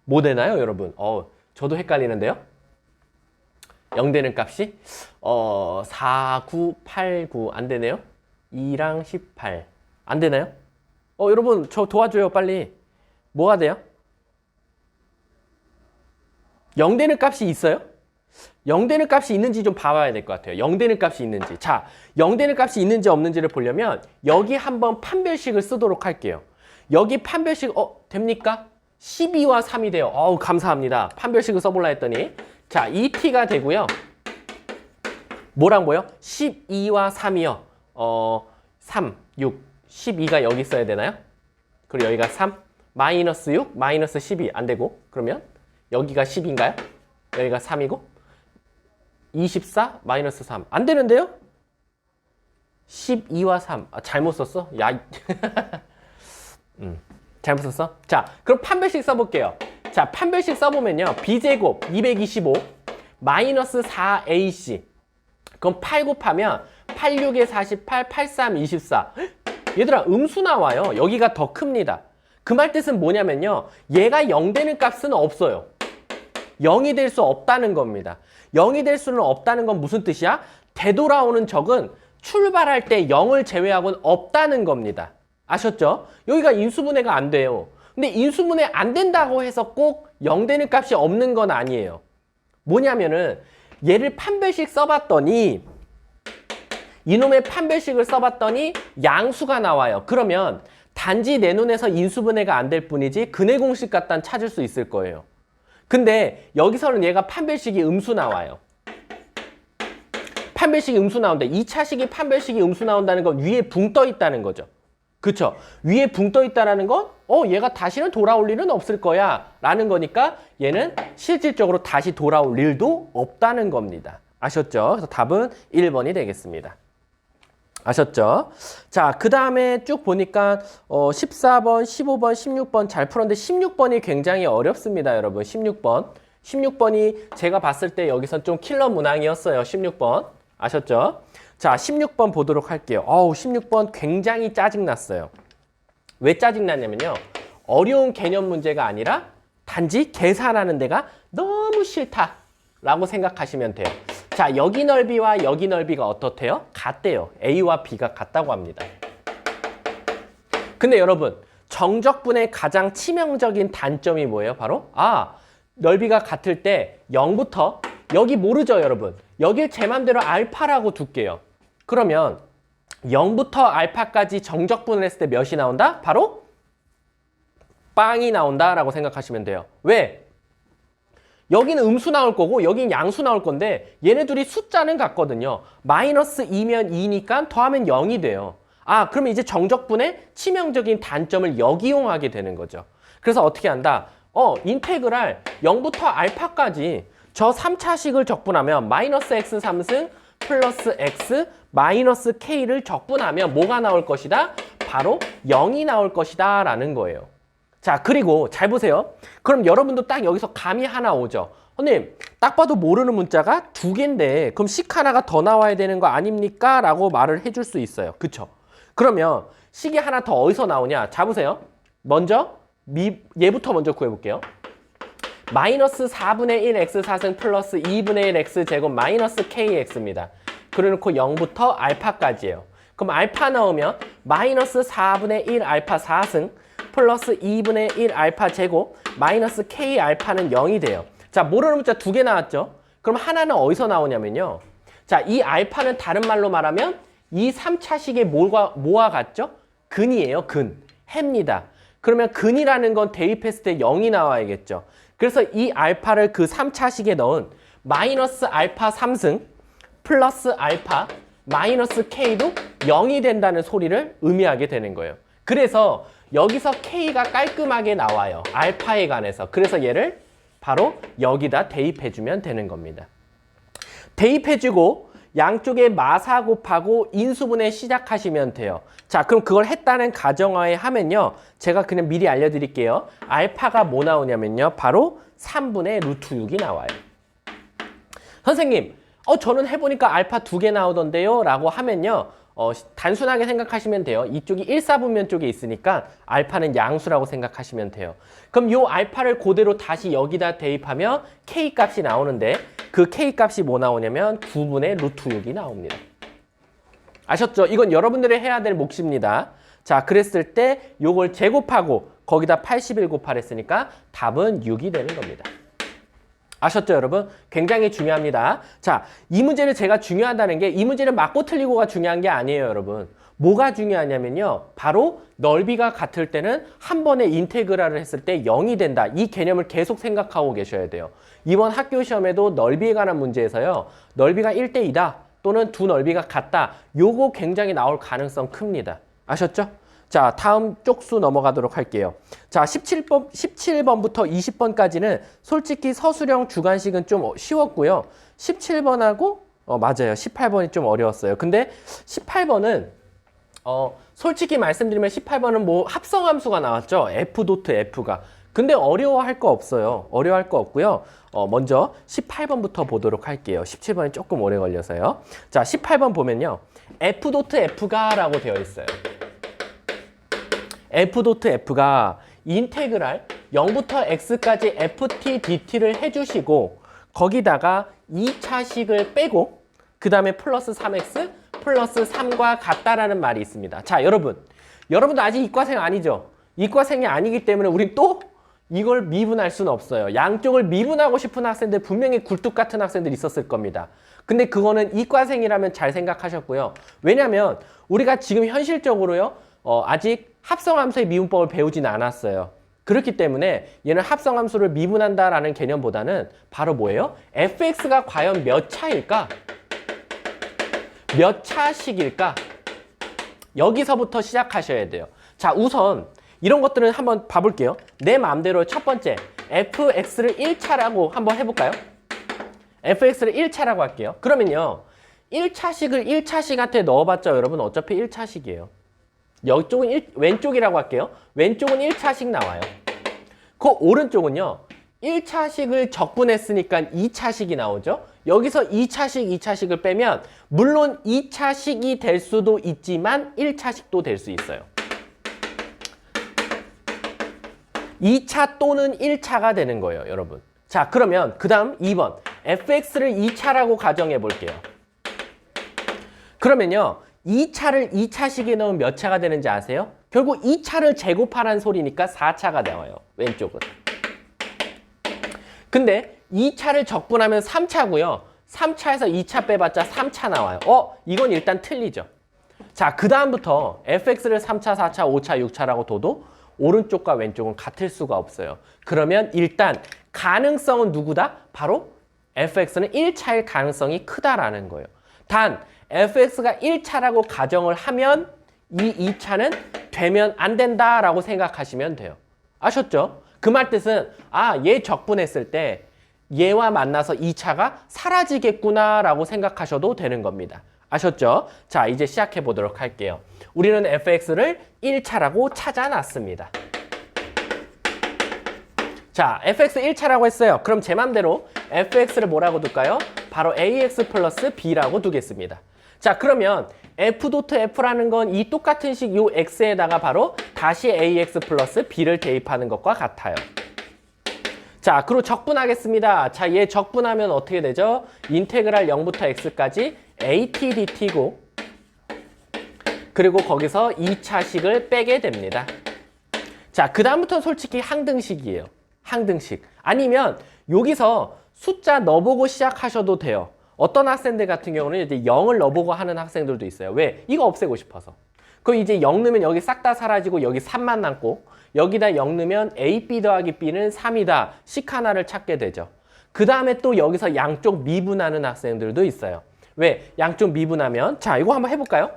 뭐 되나요, 여러분? 저도 헷갈리는데요. 0 되는 값이 4, 9, 8, 9 안 되네요. 2랑 18 안 되나요? 여러분 저 도와줘요, 빨리. 뭐가 돼요? 0 되는 값이 있어요? 0 되는 값이 있는지 좀 봐봐야 될 것 같아요. 0 되는 값이 있는지. 자, 0 되는 값이 있는지 없는지를 보려면 여기 한번 판별식을 쓰도록 할게요. 여기 판별식 됩니까? 12와 3이 돼요. 감사합니다. 판별식을 써볼라 했더니 자, 2t가 되고요. 뭐랑 뭐요? 12와 3이요. 3, 6, 12가 여기 있어야 되나요? 그리고 여기가 3, 마이너스 6, 마이너스 12 안 되고 그러면 여기가 10인가요? 여기가 3이고 24, 마이너스 3 안 되는데요? 12와 3 잘못 썼어? 야, 잘못 썼어? 자, 그럼 판별식 써볼게요. 자, 판별식 써보면요. b제곱 225 마이너스 4ac 그럼 8 곱하면 8, 6에 48, 8, 3, 24 얘들아, 음수 나와요. 여기가 더 큽니다. 그 말 뜻은 뭐냐면요. 얘가 0 되는 값은 없어요. 0이 될 수 없다는 겁니다. 0이 될 수는 없다는 건 무슨 뜻이야? 되돌아오는 적은 출발할 때 0을 제외하고는 없다는 겁니다. 아셨죠? 여기가 인수분해가 안 돼요. 근데 인수분해 안 된다고 해서 꼭 0 되는 값이 없는 건 아니에요. 뭐냐면은 얘를 판별식 써봤더니 이놈의 판별식을 써봤더니 양수가 나와요. 그러면 단지 내 눈에서 인수분해가 안 될 뿐이지 근해 공식 갖다 찾을 수 있을 거예요. 근데 여기서는 얘가 판별식이 음수 나와요. 판별식이 음수 나온다. 2차식이 판별식이 음수 나온다는 건 위에 붕 떠 있다는 거죠. 그쵸? 위에 붕 떠 있다는 건 얘가 다시는 돌아올 일은 없을 거야 라는 거니까 얘는 실질적으로 다시 돌아올 일도 없다는 겁니다. 아셨죠? 그래서 답은 1번이 되겠습니다. 아셨죠? 자, 그 다음에 쭉 보니까 14번, 15번, 16번 잘 풀었는데 16번이 굉장히 어렵습니다, 여러분. 16번이 제가 봤을 때 여기서 좀 킬러 문항이었어요. 16번. 아셨죠? 자, 16번 보도록 할게요. 16번 굉장히 짜증났어요. 왜 짜증났냐면요. 어려운 개념 문제가 아니라 단지 계산하는 데가 너무 싫다라고 생각하시면 돼요. 자, 여기 넓이와 여기 넓이가 어떻대요? 같대요. A와 B가 같다고 합니다. 근데 여러분, 정적분의 가장 치명적인 단점이 뭐예요? 바로 넓이가 같을 때 0부터 여기 모르죠, 여러분? 여길 제 맘대로 알파라고 둘게요. 그러면 0부터 알파까지 정적분을 했을 때 몇이 나온다? 바로 빵이 나온다라고 생각하시면 돼요. 왜? 여기는 음수 나올 거고 여기는 양수 나올 건데 얘네 둘이 숫자는 같거든요. 마이너스 2면 2니까 더하면 0이 돼요. 그러면 이제 정적분의 치명적인 단점을 역이용하게 되는 거죠. 그래서 어떻게 한다? 인테그랄 0부터 알파까지 저 3차식을 적분하면 마이너스 x 3승 플러스 x 마이너스 k를 적분하면 뭐가 나올 것이다? 바로 0이 나올 것이다 라는 거예요. 자, 그리고 잘 보세요. 그럼 여러분도 딱 여기서 감이 하나 오죠. 선생님, 딱 봐도 모르는 문자가 2개인데 그럼 식 하나가 더 나와야 되는 거 아닙니까? 라고 말을 해줄 수 있어요. 그쵸? 그러면 식이 하나 더 어디서 나오냐? 자, 보세요. 먼저 얘부터 먼저 구해볼게요. 마이너스 4분의 1 x 4승 플러스 2분의 1 x 제곱 마이너스 kx입니다. 그래놓고 0부터 알파까지예요. 그럼 알파 넣으면 마이너스 4분의 1 알파 4승 플러스 2분의 1 알파 제곱 마이너스 k 알파는 0이 돼요. 자, 모르는 문자 2개 나왔죠? 그럼 하나는 어디서 나오냐면요. 자, 이 알파는 다른 말로 말하면 이 3차식의 뭐와 같죠? 근이에요, 근. 해입니다. 그러면 근이라는 건 대입했을 때 0이 나와야겠죠. 그래서 이 알파를 그 3차식에 넣은 마이너스 알파 3승 플러스 알파 마이너스 k도 0이 된다는 소리를 의미하게 되는 거예요. 그래서 여기서 k가 깔끔하게 나와요. 알파에 관해서. 그래서 얘를 바로 여기다 대입해주면 되는 겁니다. 대입해주고 양쪽에 마사 곱하고 인수분해 시작하시면 돼요. 자, 그럼 그걸 했다는 가정하에 하면요. 제가 그냥 미리 알려드릴게요. 알파가 뭐 나오냐면요. 바로 3분의 루트 6이 나와요. 선생님, 저는 해보니까 알파 2개 나오던데요. 라고 하면요. 단순하게 생각하시면 돼요. 이쪽이 1사분면 쪽에 있으니까 알파는 양수라고 생각하시면 돼요. 그럼 요 알파를 그대로 다시 여기다 대입하면 k 값이 나오는데 그 k 값이 뭐 나오냐면 9분의 루트 6이 나옵니다. 아셨죠? 이건 여러분들이 해야 될 몫입니다. 자, 그랬을 때 요걸 제곱하고 거기다 81 곱하랬으니까 답은 6이 되는 겁니다. 아셨죠, 여러분? 굉장히 중요합니다. 자, 이 문제를 제가 중요하다는 게 이 문제를 맞고 틀리고가 중요한 게 아니에요, 여러분. 뭐가 중요하냐면요. 바로 넓이가 같을 때는 한 번에 인테그랄을 했을 때 0이 된다. 이 개념을 계속 생각하고 계셔야 돼요. 이번 학교 시험에도 넓이에 관한 문제에서요. 넓이가 1대2다 또는 두 넓이가 같다. 요거 굉장히 나올 가능성 큽니다. 아셨죠? 자, 다음 쪽수 넘어가도록 할게요. 자, 17번부터 20번까지는 솔직히 서술형 주관식은 좀 쉬웠고요. 17번하고 맞아요. 18번이 좀 어려웠어요. 근데 18번은 솔직히 말씀드리면 18번은 뭐 합성함수가 나왔죠. F.F가. 근데 어려워할 거 없어요. 어려워할 거 없고요. 먼저 18번부터 보도록 할게요. 17번이 조금 오래 걸려서요. 자, 18번 보면요. F.F가 라고 되어 있어요. F.F가 인테그랄 0부터 x까지 ft dt를 해주시고 거기다가 2차식을 빼고 그 다음에 플러스 3x 플러스 3과 같다라는 말이 있습니다. 자, 여러분도 아직 이과생 아니죠? 이과생이 아니기 때문에 우린 또 이걸 미분할 수는 없어요. 양쪽을 미분하고 싶은 학생들 분명히 굴뚝 같은 학생들이 있었을 겁니다. 근데 그거는 이과생이라면 잘 생각하셨고요. 왜냐면 우리가 지금 현실적으로요. 아직 합성함수의 미분법을 배우지는 않았어요. 그렇기 때문에 얘는 합성함수를 미분한다라는 개념보다는 바로 뭐예요? fx가 과연 몇 차일까? 몇 차식일까? 여기서부터 시작하셔야 돼요. 자, 우선 이런 것들은 한번 봐볼게요. 내 마음대로 첫 번째 fx를 1차라고 한번 해볼까요? fx를 1차라고 할게요. 그러면요. 1차식을 1차식한테 넣어봤자 여러분 어차피 1차식이에요. 이쪽은 왼쪽이라고 할게요. 왼쪽은 1차식 나와요. 그 오른쪽은요. 1차식을 적분했으니까 2차식이 나오죠. 여기서 2차식을 빼면 물론 2차식이 될 수도 있지만 1차식도 될 수 있어요. 2차 또는 1차가 되는 거예요, 여러분. 자, 그러면 그 다음 2번 fx를 2차라고 가정해 볼게요. 그러면요. 2차를 2차식에 넣으면 몇 차가 되는지 아세요? 결국 2차를 제곱하라는 소리니까 4차가 나와요. 왼쪽은. 근데 2차를 적분하면 3차고요. 3차에서 2차 빼봤자 3차 나와요. 이건 일단 틀리죠. 자, 그 다음부터 fx를 3차, 4차, 5차, 6차라고 둬도 오른쪽과 왼쪽은 같을 수가 없어요. 그러면 일단 가능성은 누구다? 바로 fx는 1차일 가능성이 크다라는 거예요. 단 fx가 1차라고 가정을 하면 이 2차는 되면 안 된다라고 생각하시면 돼요. 아셨죠? 그 말 뜻은 얘 적분했을 때 얘와 만나서 2차가 사라지겠구나라고 생각하셔도 되는 겁니다. 아셨죠? 자, 이제 시작해 보도록 할게요. 우리는 fx를 1차라고 찾아놨습니다. 자, fx 1차라고 했어요. 그럼 제 맘대로 fx를 뭐라고 둘까요? 바로 ax 플러스 b라고 두겠습니다. 자, 그러면 f.f라는 건 이 똑같은 식 요 x에다가 바로 다시 ax 플러스 b를 대입하는 것과 같아요. 자, 그리고 적분하겠습니다. 자, 얘 적분하면 어떻게 되죠? 인테그랄 0부터 x까지 at dt고 그리고 거기서 2차식을 빼게 됩니다. 자, 그 다음부터는 솔직히 항등식이에요. 항등식. 아니면 여기서 숫자 넣어보고 시작하셔도 돼요. 어떤 학생들 같은 경우는 이제 0을 넣어보고 하는 학생들도 있어요. 왜? 이거 없애고 싶어서. 그럼 이제 0 넣으면 여기 싹 다 사라지고 여기 3만 남고 여기다 0 넣으면 a, b 더하기 b는 3이다. 식 하나를 찾게 되죠. 그 다음에 또 여기서 양쪽 미분하는 학생들도 있어요. 왜? 양쪽 미분하면 자, 이거 한번 해볼까요?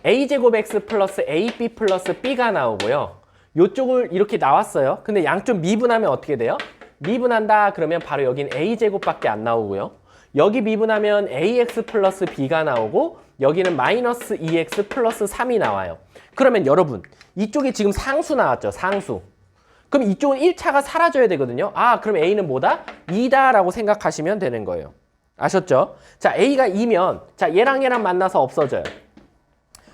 a제곱 x 플러스 ab 플러스 b가 나오고요. 요쪽을 이렇게 나왔어요. 근데 양쪽 미분하면 어떻게 돼요? 미분한다 그러면 바로 여긴 a제곱밖에 안 나오고요. 여기 미분하면 ax 플러스 b가 나오고 여기는 마이너스 2x 플러스 3이 나와요. 그러면 여러분 이쪽에 지금 상수 나왔죠. 상수. 그럼 이쪽은 1차가 사라져야 되거든요. 그럼 a는 뭐다? 2다 라고 생각하시면 되는 거예요. 아셨죠? 자, a가 2면 자, 얘랑 만나서 없어져요.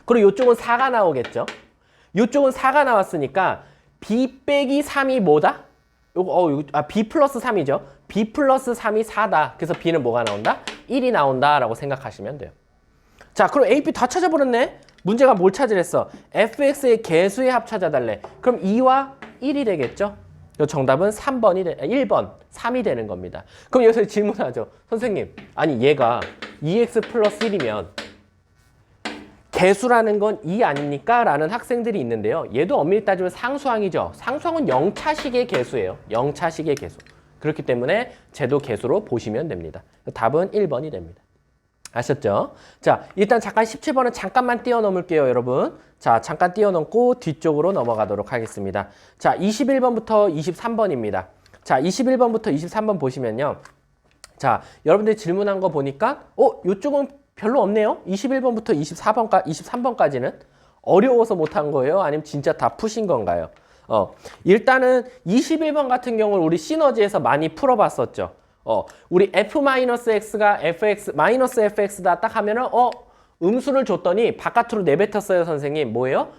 그리고 이쪽은 4가 나오겠죠. 이쪽은 4가 나왔으니까 b 빼기 3이 뭐다? b 플러스 3이죠. b 플러스 3이 4다. 그래서 b는 뭐가 나온다? 1이 나온다라고 생각하시면 돼요. 자, 그럼 a, b 다 찾아버렸네? 문제가 뭘 찾으랬어? fx의 개수의 합 찾아달래. 그럼 2와 1이 되겠죠? 정답은 1번, 3이 되는 겁니다. 그럼 여기서 질문하죠. 선생님, 아니 얘가 2x 플러스 1이면 개수라는 건 2 아닙니까? 라는 학생들이 있는데요. 얘도 엄밀히 따지면 상수항이죠. 상수항은 0차식의 개수예요. 0차식의 개수. 그렇기 때문에 제도 개수로 보시면 됩니다. 답은 1번이 됩니다. 아셨죠? 자, 일단 잠깐 17번은 잠깐만 뛰어넘을게요, 여러분. 자, 잠깐 뛰어넘고 뒤쪽으로 넘어가도록 하겠습니다. 자, 21번부터 23번입니다. 자, 21번부터 23번 보시면요. 자, 여러분들이 질문한 거 보니까 요쪽은 별로 없네요. 21번부터 23번까지는 어려워서 못한 거예요? 아니면 진짜 다 푸신 건가요? 일단은 21번 같은 경우는 우리 시너지에서 많이 풀어봤었죠. 우리 f-x가 fx다 딱 하면은 음수를 줬더니 바깥으로 내뱉었어요, 선생님. 뭐예요?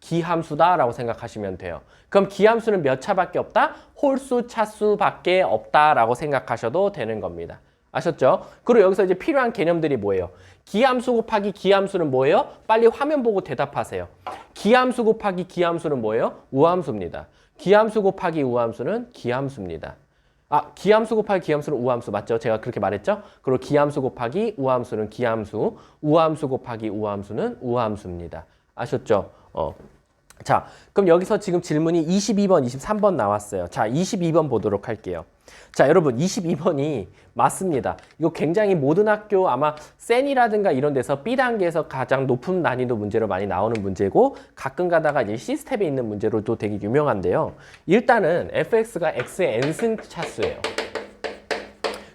기함수다 라고 생각하시면 돼요. 그럼 기함수는 몇 차밖에 없다? 홀수, 차수밖에 없다 라고 생각하셔도 되는 겁니다. 아셨죠? 그리고 여기서 이제 필요한 개념들이 뭐예요? 기함수 곱하기 기함수는 뭐예요? 빨리 화면 보고 대답하세요. 기함수 곱하기 기함수는 뭐예요? 우함수입니다. 기함수 곱하기 우함수는 기함수입니다. 기함수 곱하기 기함수는 우함수 맞죠? 제가 그렇게 말했죠? 그리고 기함수 곱하기 우함수는 기함수, 우함수 곱하기 우함수는 우함수입니다. 아셨죠? 자, 그럼 여기서 지금 질문이 22번, 23번 나왔어요. 자, 22번 보도록 할게요. 자, 여러분 22번이 맞습니다. 이거 굉장히 모든 학교 아마 센이라든가 이런 데서 B단계에서 가장 높은 난이도 문제로 많이 나오는 문제고 가끔 가다가 이제 C스텝에 있는 문제로도 되게 유명한데요. 일단은 fx가 x의 n승 차수예요.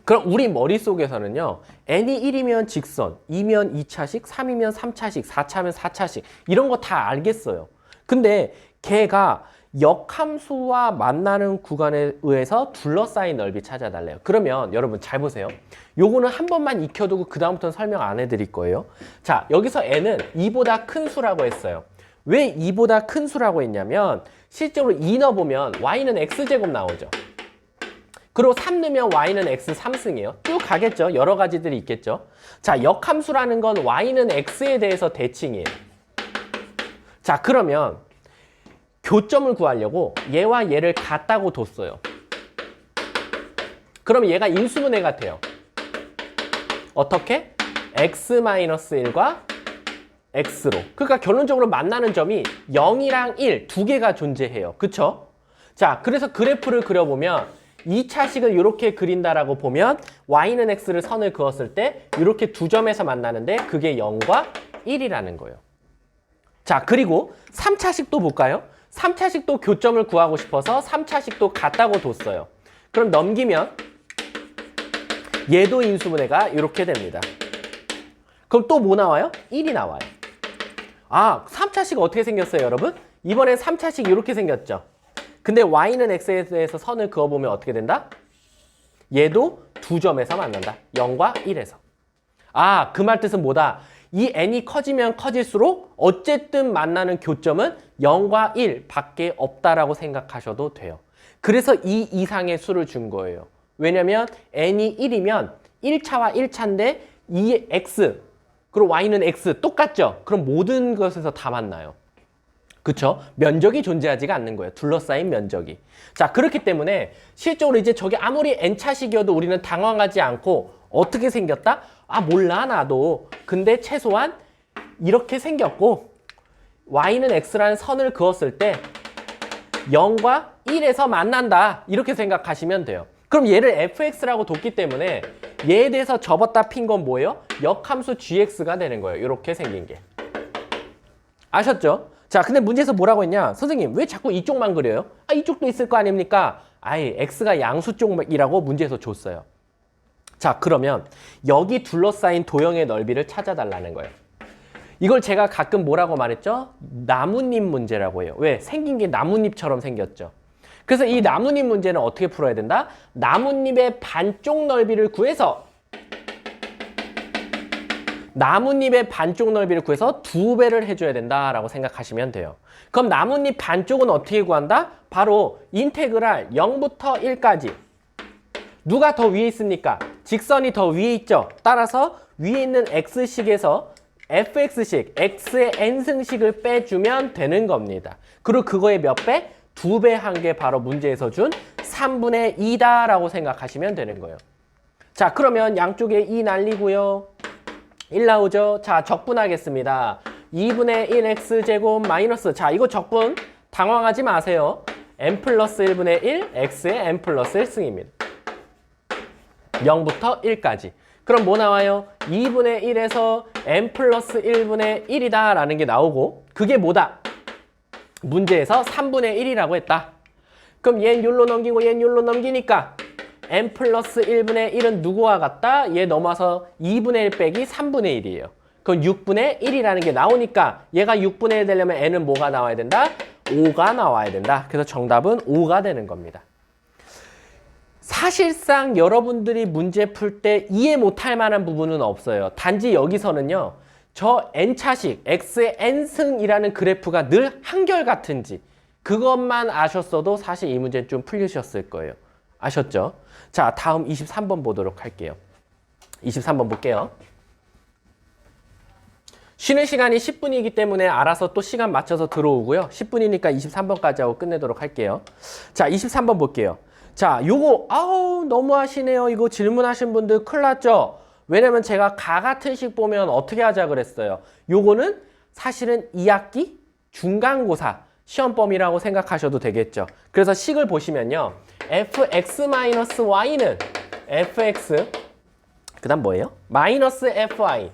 그럼 우리 머릿속에서는요. n이 1이면 직선, 2면 2차식, 3이면 3차식, 4차면 4차식 이런 거 다 알겠어요. 근데 걔가 역함수와 만나는 구간에 의해서 둘러싸인 넓이 찾아달래요. 그러면 여러분 잘 보세요. 요거는 한 번만 익혀두고 그 다음부터는 설명 안 해드릴 거예요. 자, 여기서 n은 2보다 큰 수라고 했어요. 왜 2보다 큰 수라고 했냐면 실제로 2 넣어보면 y는 x제곱 나오죠. 그리고 3 넣으면 y는 x 3승이에요. 쭉 가겠죠. 여러 가지들이 있겠죠. 자, 역함수라는 건 y는 x에 대해서 대칭이에요. 자, 그러면 교점을 구하려고 얘와 얘를 같다고 뒀어요. 그럼 얘가 인수분해가 돼요. 어떻게? x-1과 x로. 그러니까 결론적으로 만나는 점이 0이랑 1 두 개가 존재해요. 그쵸? 자, 그래서 그래프를 그려보면 2차식을 이렇게 그린다라고 보면 y는 x를 선을 그었을 때 이렇게 두 점에서 만나는데 그게 0과 1이라는 거예요. 자, 그리고 3차식도 볼까요? 3차식도 교점을 구하고 싶어서 3차식도 같다고 뒀어요. 그럼 넘기면 얘도 인수분해가 이렇게 됩니다. 그럼 또 뭐 나와요? 1이 나와요. 아, 3차식 어떻게 생겼어요, 여러분? 이번엔 3차식 이렇게 생겼죠. 근데 y는 x에 대해서 선을 그어보면 어떻게 된다? 얘도 두 점에서 만난다. 0과 1에서. 아, 그 말 뜻은 뭐다? 이 n이 커지면 커질수록 어쨌든 만나는 교점은 0과 1 밖에 없다라고 생각하셔도 돼요. 그래서 이 이상의 수를 준 거예요. 왜냐면 n이 1이면 1차와 1차인데 이 x 그리고 y는 x 똑같죠? 그럼 모든 것에서 다 만나요. 그쵸? 면적이 존재하지가 않는 거예요. 둘러싸인 면적이. 자, 그렇기 때문에 실적으로 이제 저게 아무리 n차식이어도 우리는 당황하지 않고 어떻게 생겼다? 아, 몰라 나도. 근데 최소한 이렇게 생겼고 y는 x라는 선을 그었을 때 0과 1에서 만난다. 이렇게 생각하시면 돼요. 그럼 얘를 fx라고 뒀기 때문에 얘에 대해서 접었다 핀 건 뭐예요? 역함수 gx가 되는 거예요. 이렇게 생긴 게. 아셨죠? 자, 근데 문제에서 뭐라고 했냐? 선생님, 왜 자꾸 이쪽만 그려요? 아, 이쪽도 있을 거 아닙니까? 아예 x가 양수 쪽이라고 문제에서 줬어요. 자, 그러면 여기 둘러싸인 도형의 넓이를 찾아달라는 거예요. 이걸 제가 가끔 뭐라고 말했죠? 나뭇잎 문제라고 해요. 왜? 생긴 게 나뭇잎처럼 생겼죠. 그래서 이 나뭇잎 문제는 어떻게 풀어야 된다? 나뭇잎의 반쪽 넓이를 구해서 나뭇잎의 반쪽 넓이를 구해서 2배를 해줘야 된다라고 생각하시면 돼요. 그럼 나뭇잎 반쪽은 어떻게 구한다? 바로 인테그랄 0부터 1까지. 누가 더 위에 있습니까? 직선이 더 위에 있죠. 따라서 위에 있는 x식에서 fx식, x의 n승식을 빼주면 되는 겁니다. 그리고 그거의 몇 배? 2배 한 게 바로 문제에서 준 3분의 2다라고 생각하시면 되는 거예요. 자, 그러면 양쪽에 2 날리고요. 1 나오죠? 자, 적분하겠습니다. 2분의 1x제곱 마이너스. 자, 이거 적분 당황하지 마세요. n 플러스 1분의 1, x의 n 플러스 1승입니다. 0부터 1까지. 그럼 뭐 나와요? 2분의 1에서 n 플러스 1분의 1이다 라는 게 나오고 그게 뭐다? 문제에서 3분의 1이라고 했다. 그럼 얘는 욜로 넘기고 얘는 욜로 넘기니까 n 플러스 1분의 1은 누구와 같다? 얘 넘어서 2분의 1 빼기 3분의 1이에요. 그럼 6분의 1이라는 게 나오니까 얘가 6분의 1 되려면 n은 뭐가 나와야 된다? 5가 나와야 된다. 그래서 정답은 5가 되는 겁니다. 사실상 여러분들이 문제 풀 때 이해 못할 만한 부분은 없어요. 단지 여기서는요. 저 n차식, x의 n승이라는 그래프가 늘 한결같은지 그것만 아셨어도 사실 이 문제는 좀 풀리셨을 거예요. 아셨죠? 자, 다음 23번 보도록 할게요. 23번 볼게요. 쉬는 시간이 10분이기 때문에 알아서 또 시간 맞춰서 들어오고요. 10분이니까 23번까지 하고 끝내도록 할게요. 자, 23번 볼게요. 자, 요거 아우 너무 하시네요. 이거 질문하신 분들 큰일 났죠? 왜냐면 제가 가 같은 식 보면 어떻게 하자 그랬어요. 요거는 사실은 2학기 중간고사 시험범위라고 생각하셔도 되겠죠. 그래서 식을 보시면요. fx-y는 fx 그 다음 뭐예요? 마이너스 fy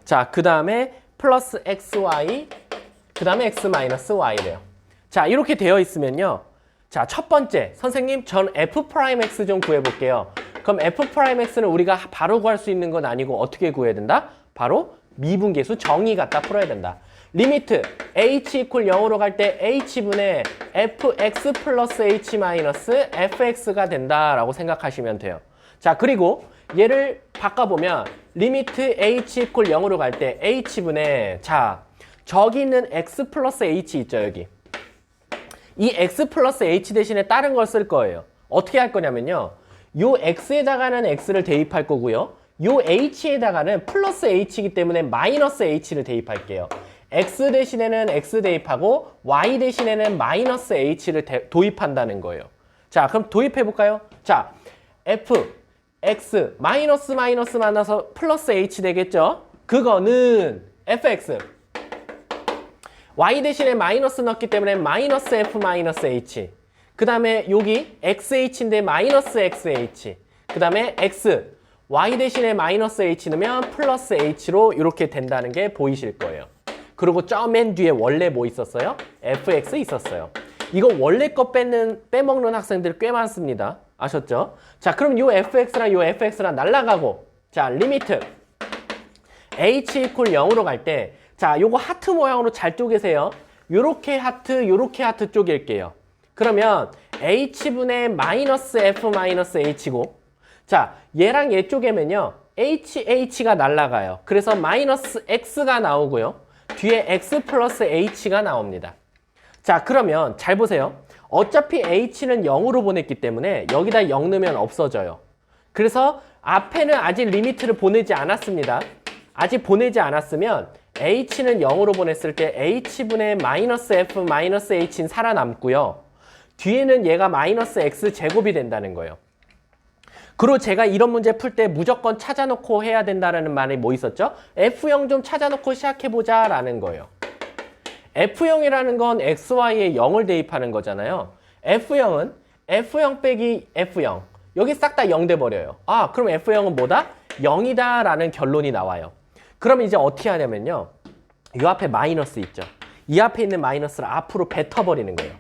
자, 그 다음에 플러스 xy 그 다음에 x-y래요. 자, 이렇게 되어 있으면요. 자, 첫 번째 선생님 전 f'x 좀 구해볼게요. 그럼 f'x는 우리가 바로 구할 수 있는 건 아니고 어떻게 구해야 된다? 바로 미분계수 정의 갖다 풀어야 된다. 리미트 h 이퀄 0으로 갈 때 h분의 fx 플러스 h 마이너스 fx가 된다라고 생각하시면 돼요. 자, 그리고 얘를 바꿔보면 리미트 h 이퀄 0으로 갈 때 h분의 자, 저기 있는 x 플러스 h 있죠, 여기. 이 x 플러스 h 대신에 다른 걸 쓸 거예요. 어떻게 할 거냐면요. 요 x에다가는 x를 대입할 거고요. 요 h에다가는 플러스 h이기 때문에 마이너스 h를 대입할게요. x 대신에는 x 대입하고 y 대신에는 마이너스 h를 도입한다는 거예요. 자, 그럼 도입해 볼까요? 자, f, x, 마이너스 만나서 플러스 h 되겠죠? 그거는 fx. y 대신에 마이너스 넣기 때문에 마이너스 f 마이너스 h. 그 다음에 여기 xh인데 마이너스 xh. 그 다음에 x, y 대신에 마이너스 h 넣으면 플러스 h로 이렇게 된다는 게 보이실 거예요. 그리고 저 맨 뒤에 원래 뭐 있었어요? fx 있었어요. 이거 원래 거 빼먹는 학생들 꽤 많습니다. 아셨죠? 자, 그럼 요 fx랑 요 fx랑 날라가고, 자, 리미트 h 이퀄 0으로 갈 때, 자, 요거 하트 모양으로 잘 쪼개세요. 요렇게 하트 쪼갤게요. 그러면 h분의 마이너스 f 마이너스 h고, 자, 얘랑 얘 쪼개면요, h가 날라가요. 그래서 마이너스 x가 나오고요. 뒤에 x 플러스 h가 나옵니다. 자, 그러면 잘 보세요. 어차피 h는 0으로 보냈기 때문에 여기다 0 넣으면 없어져요. 그래서 앞에는 아직 리미트를 보내지 않았습니다. 아직 보내지 않았으면 h는 0으로 보냈을 때 h분의 마이너스 f 마이너스 h는 살아남고요. 뒤에는 얘가 마이너스 x 제곱이 된다는 거예요. 그리고 제가 이런 문제 풀 때 무조건 찾아놓고 해야 된다는 말이 뭐 있었죠? f0 좀 찾아놓고 시작해보자 라는 거예요. f0이라는 건 xy에 0을 대입하는 거잖아요. f0은 f0 빼기 f0. 여기 싹 다 0 돼버려요. 아, 그럼 f0은 뭐다? 0이다 라는 결론이 나와요. 그럼 이제 어떻게 하냐면요. 이 앞에 마이너스 있죠. 이 앞에 있는 마이너스를 앞으로 뱉어버리는 거예요.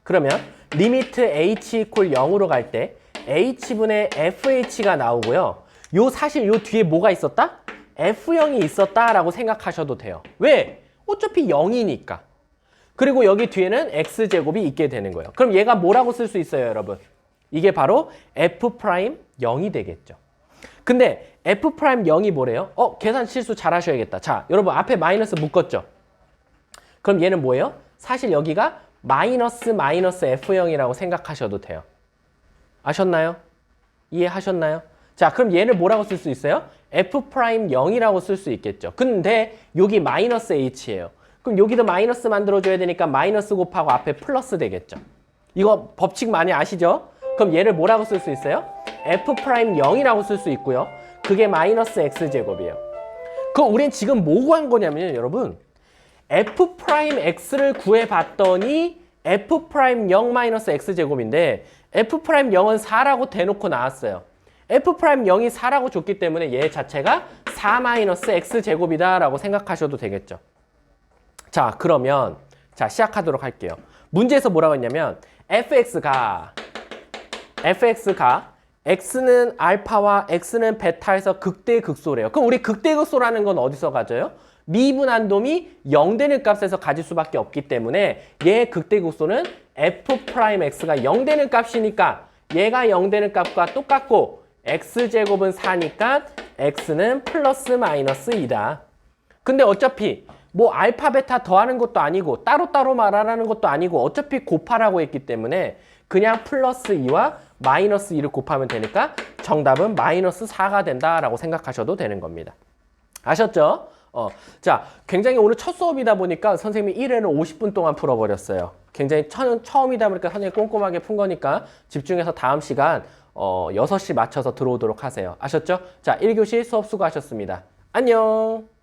그러면 리미트 h 이퀄 0으로 갈 때 h분의 fh가 나오고요. 사실 요 뒤에 뭐가 있었다? f0이 있었다라고 생각하셔도 돼요. 왜? 어차피 0이니까. 그리고 여기 뒤에는 x제곱이 있게 되는 거예요. 그럼 얘가 뭐라고 쓸 수 있어요, 여러분? 이게 바로 f'0이 되겠죠. 근데 f'0이 뭐래요? 계산 실수 잘 하셔야겠다. 자, 여러분 앞에 마이너스 묶었죠? 그럼 얘는 뭐예요? 사실 여기가 마이너스 f0이라고 생각하셔도 돼요. 아셨나요? 이해하셨나요? 자, 그럼 얘를 뭐라고 쓸 수 있어요? f'0이라고 쓸 수 있겠죠. 근데 여기 마이너스 h예요. 그럼 여기도 마이너스 만들어줘야 되니까 마이너스 곱하고 앞에 플러스 되겠죠. 이거 법칙 많이 아시죠? 그럼 얘를 뭐라고 쓸 수 있어요? f'0이라고 쓸 수 있고요. 그게 마이너스 x제곱이에요. 그럼 우린 지금 뭐 구한 거냐면요, 여러분. f'x를 구해봤더니 f'0 마이너스 x제곱인데 f'0은 4라고 대놓고 나왔어요. f'0이 4라고 줬기 때문에 얘 자체가 4 마이너스 x제곱이다 라고 생각하셔도 되겠죠. 자, 그러면 자 시작하도록 할게요. 문제에서 뭐라고 했냐면 fx가 x는 알파와 x는 베타에서 극대극소래요. 그럼 우리 극대극소라는 건 어디서 가져요? 미분한돔이 0 되는 값에서 가질 수밖에 없기 때문에 얘 극대극소는 f'x가 0 되는 값이니까 얘가 0 되는 값과 똑같고 x제곱은 4니까 x는 플러스 마이너스 2다. 근데 어차피 뭐 알파 베타 더하는 것도 아니고 따로따로 말하라는 것도 아니고 어차피 곱하라고 했기 때문에 그냥 플러스 2와 마이너스 2를 곱하면 되니까 정답은 마이너스 4가 된다라고 생각하셔도 되는 겁니다. 아셨죠? 자, 굉장히 오늘 첫 수업이다 보니까 선생님이 1회는 50분 동안 풀어버렸어요. 굉장히 처음이다 보니까 선생님이 꼼꼼하게 푼 거니까 집중해서 다음 시간 6시 맞춰서 들어오도록 하세요. 아셨죠? 자, 1교시 수업 수고하셨습니다. 안녕!